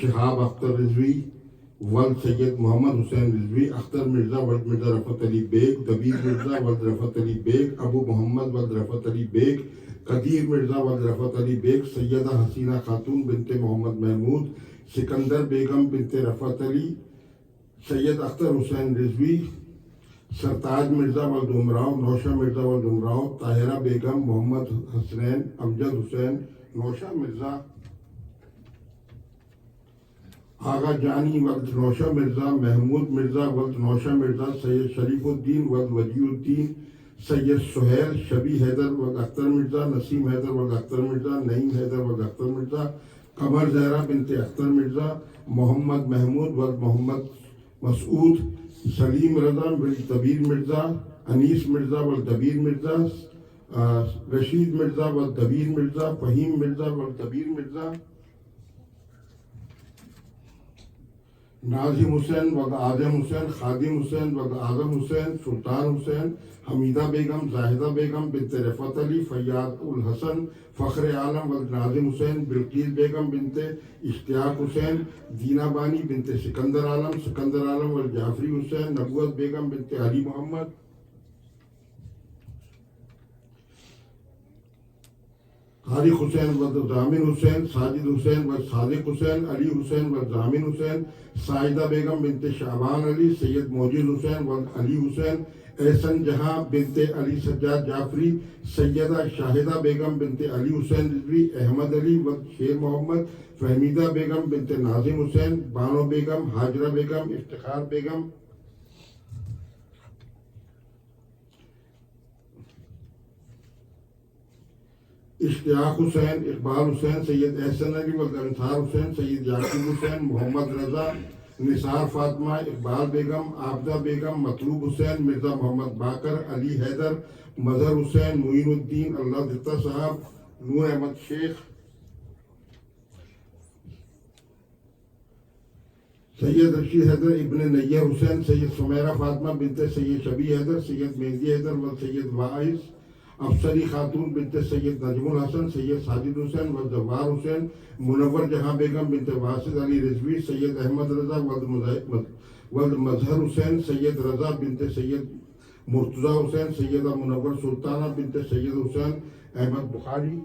शहाब अख्तर रिजवी वल सैयद मोहम्मद हुसैन रिजवी, अख्तर मिर्जा वद मिर्जा रफत अली बेग, दबीर मिर्जा वद रफत अली बेग, अबू मोहम्मद वद रफत अली बेग, कदीर मिर्जा वद रफत अली बेग, सैयदा हसीना खातून बिनते मोहम्मद महमूद, सिकंदर बेगम बिनते रफत अली, सैयद अख्तर हुसैन रिजवी, सरताज मिर्जा वल डुमराव, नौशा मिर्जा वल डुमराव, ताहिरा बेगम, मोहम्मद हसनैन, अमजद हुसैन, नौशा मिर्जा, आगा जानी वल्द नौशा मिर्जा, महमूद मिर्जा वल्द नौशा मिर्जा, सैयद शरीफुद्दीन वल्द वजीउद्दीन, سید سہیل شبی حیدر ولد اختر مرزا، نسیم حیدر ولد اختر مرزا، نعیم حیدر ولد اختر مرزا، قمر زہرا بنت اختر مرزا، محمد محمود ولد محمد مسعود، سلیم رضا ولد دبیر مرزا، انیس مرزا ولد دبیر مرزا، رشید مرزا ولد دبیر مرزا، فہیم مرزا ولد دبیر مرزا، ناظم حسین ولد اعظم حسین، خادم حسین ولد اعظم حسین، سلطان حسین، حمیدہ بیگم، زاہدہ بیگم بنت رفعت علی، فیاض الحسن، فخر عالم ولد ناظم حسین، بلقیس بیگم بنت اشتیاق حسین، دینا بانی بنت سکندر عالم ولد جعفری حسین، نبوت بیگم بنت علی محمد، طارق حسین ولد ضامن حسین، ساجد حسین ولد صادق حسین، علی حسین ولد ضامن حسین، ساجدہ بیگم بنت شعبان علی، سید موجز حسین ولد علی حسین، احسن جہاں بنت علی سجاد جعفری، سیدہ شاہدہ بیگم بنت علی حسین رضوی، احمد علی ولد شیر محمد، فہمیدہ بیگم بنت ناظم حسین، بانو بیگم، ہاجرہ بیگم، افتخار بیگم، اشتیاق حسین، اقبال حسین، سید احسن علی ولد انصار حسین، سید یعقوب حسین، محمد رضا، نثار فاطمہ، اقبال بیگم، عابدہ بیگم، مطلوب حسین، مرزا محمد باقر، علی حیدر، مظہر حسین، معین الدین، اللہ دتا صاحب، نور احمد شیخ، سید رشید حیدر ابن نیہ حسین، سید سمیرہ فاطمہ بنت سید شبی حیدر، سید مہدی حیدر ولد سید واعظ، افسری خاتون بنت سید نجم الحسن، سید ساجد حسین ولد جوار حسین، منور جہاں بیگم بنت واسد علی رضوی، سید احمد رضا ولد مظہر حسین، سید رضا بنت سید مرتضیٰ حسین، سیدہ منور سلطانہ بنت سید حسین احمد بخاری،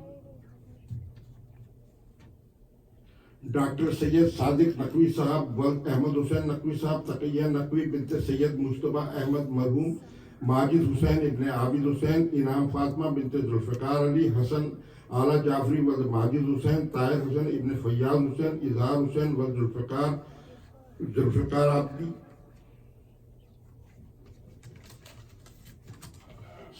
ڈاکٹر سید صادق نقوی صاحب ولد احمد حسین نقوی صاحب، تقیہ نقوی بنت سید مصطفیٰ احمد مرحوم، ماجد حسین ابن عابد حسین، انعام فاطمہ بنت ذوالفقار علی، حسن اعلیٰ جعفری ولد ماجد حسین، طاہر حسین ابن فیاض حسین، اظہار حسین ولد ذوالفقار عابدی،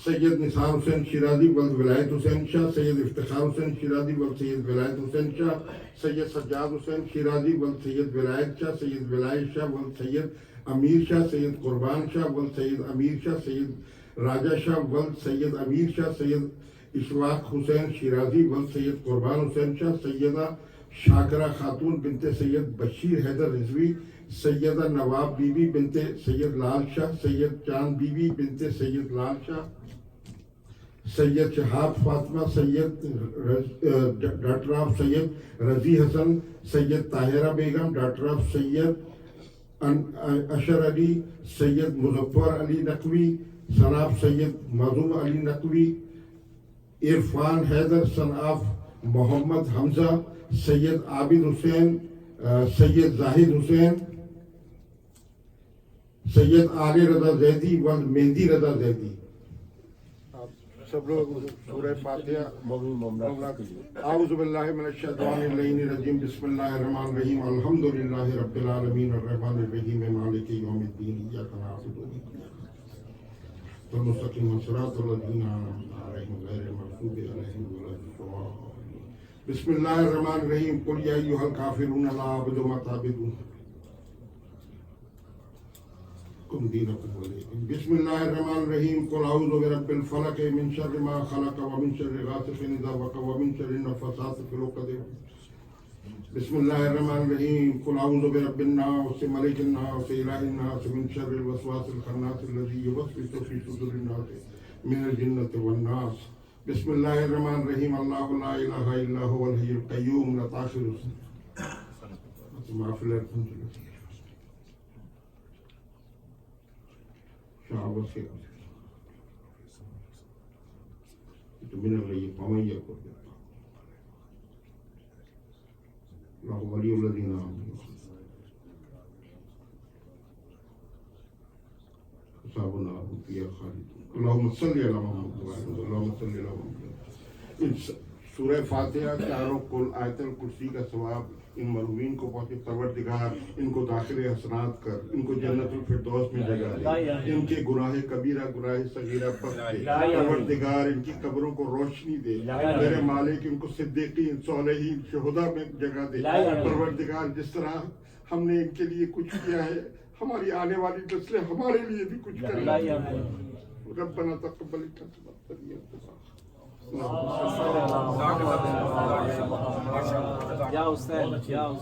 سید نثار حسین شیرازی ولد ولایت حسین شاہ، سید افتخار حسین شیرازی ولد سید ولایت حسین شاہ، سید سجاد حسین شیرازی ولد سید ولایت شاہ، سید ولایت شاہ ولد سید امیر شاہ، سید قربان شاہ ولد سید امیر شاہ، سید راجہ شاہ ولد سید امیر شاہ، سید اشواق حسین شیرازی ولد سید قربان حسین شاہ، سیدہ شاکرہ خاتون بنت سید بشیر حیدر رضوی، سیدہ نواب بی بی بنت سید لال شاہ، سید چاند بی بی بنت سید لال شاہ، سید شہاب فاطمہ، سید ڈاکٹر آف سید رضی حسن، سید طاہرہ بیگم، ڈاکٹر آف سید اشر علی، سید مظفر علی نقوی، سن آف سید معظوم علی نقوی، عرفان حیدر سن آف محمد حمزہ، سید عابد حسین، سید زاہد حسین، سید آل رضا زیدی ولد مہدی رضا زیدی۔ سب لوگ سورہ فاتحہ اعوذ باللہ من الشیطان اللعین الرجیم، بسم اللہ الرحمن الرحیم، الحمد للہ رب العالمین الرحمن الرحیم مالک یوم الدین، ایاک نعبد و ایاک نستعین، صراط الذین انعمت علیہم غیر المغضوب علیہم ولا الضالین۔ بسم اللہ الرحمن الرحیم، قل یا ایھا الکافرون لا اعبد ما تعبدون بسم اللہ الرحمن الرحیم، قل اعوذ برب الفلق من شر ما خلق ومن شر غاسق اذا وقب ومن شر النفاثات في العقد۔ بسم اللہ الرحمن الرحیم، قل اعوذ برب الناس ملک الناس الہ الناس من شر الوسواس الخناس الذی یوسوس فی صدور الناس من الجنۃ والناس۔ بسم اللہ الرحمن الرحیم، اللہ لا الہ الا هو الحی القیوم لا تأخذہ ما فی الارض شعبت کے من الغی فمن یکفر اللہ ولی الذین آمنوا حسابنا فیہا خالدون۔ اللہم صلی علی محمد اللہم صلی علی محمد۔ سورہ فاتحہ چاروں کل آیت الکرسی کا ثواب ان مرحومین کو پہنچے. پروردگار ان کو داخل حسنات کر, ان کو جنت الفردوس میں جگہ دے, ان کے گناہ کبیرہ گناہ صغیرہ بخش دے. پروردگار ان کی قبروں کو روشنی دے. میرے مالک ان کو صدیقین, صالحین, شہداء میں جگہ دے. پروردگار جس طرح ہم نے ان کے لیے کچھ کیا ہے, ہماری آنے والی نسلیں ہمارے لیے بھی کچھ کریں. ربنا تقبل منا. یا حسین یا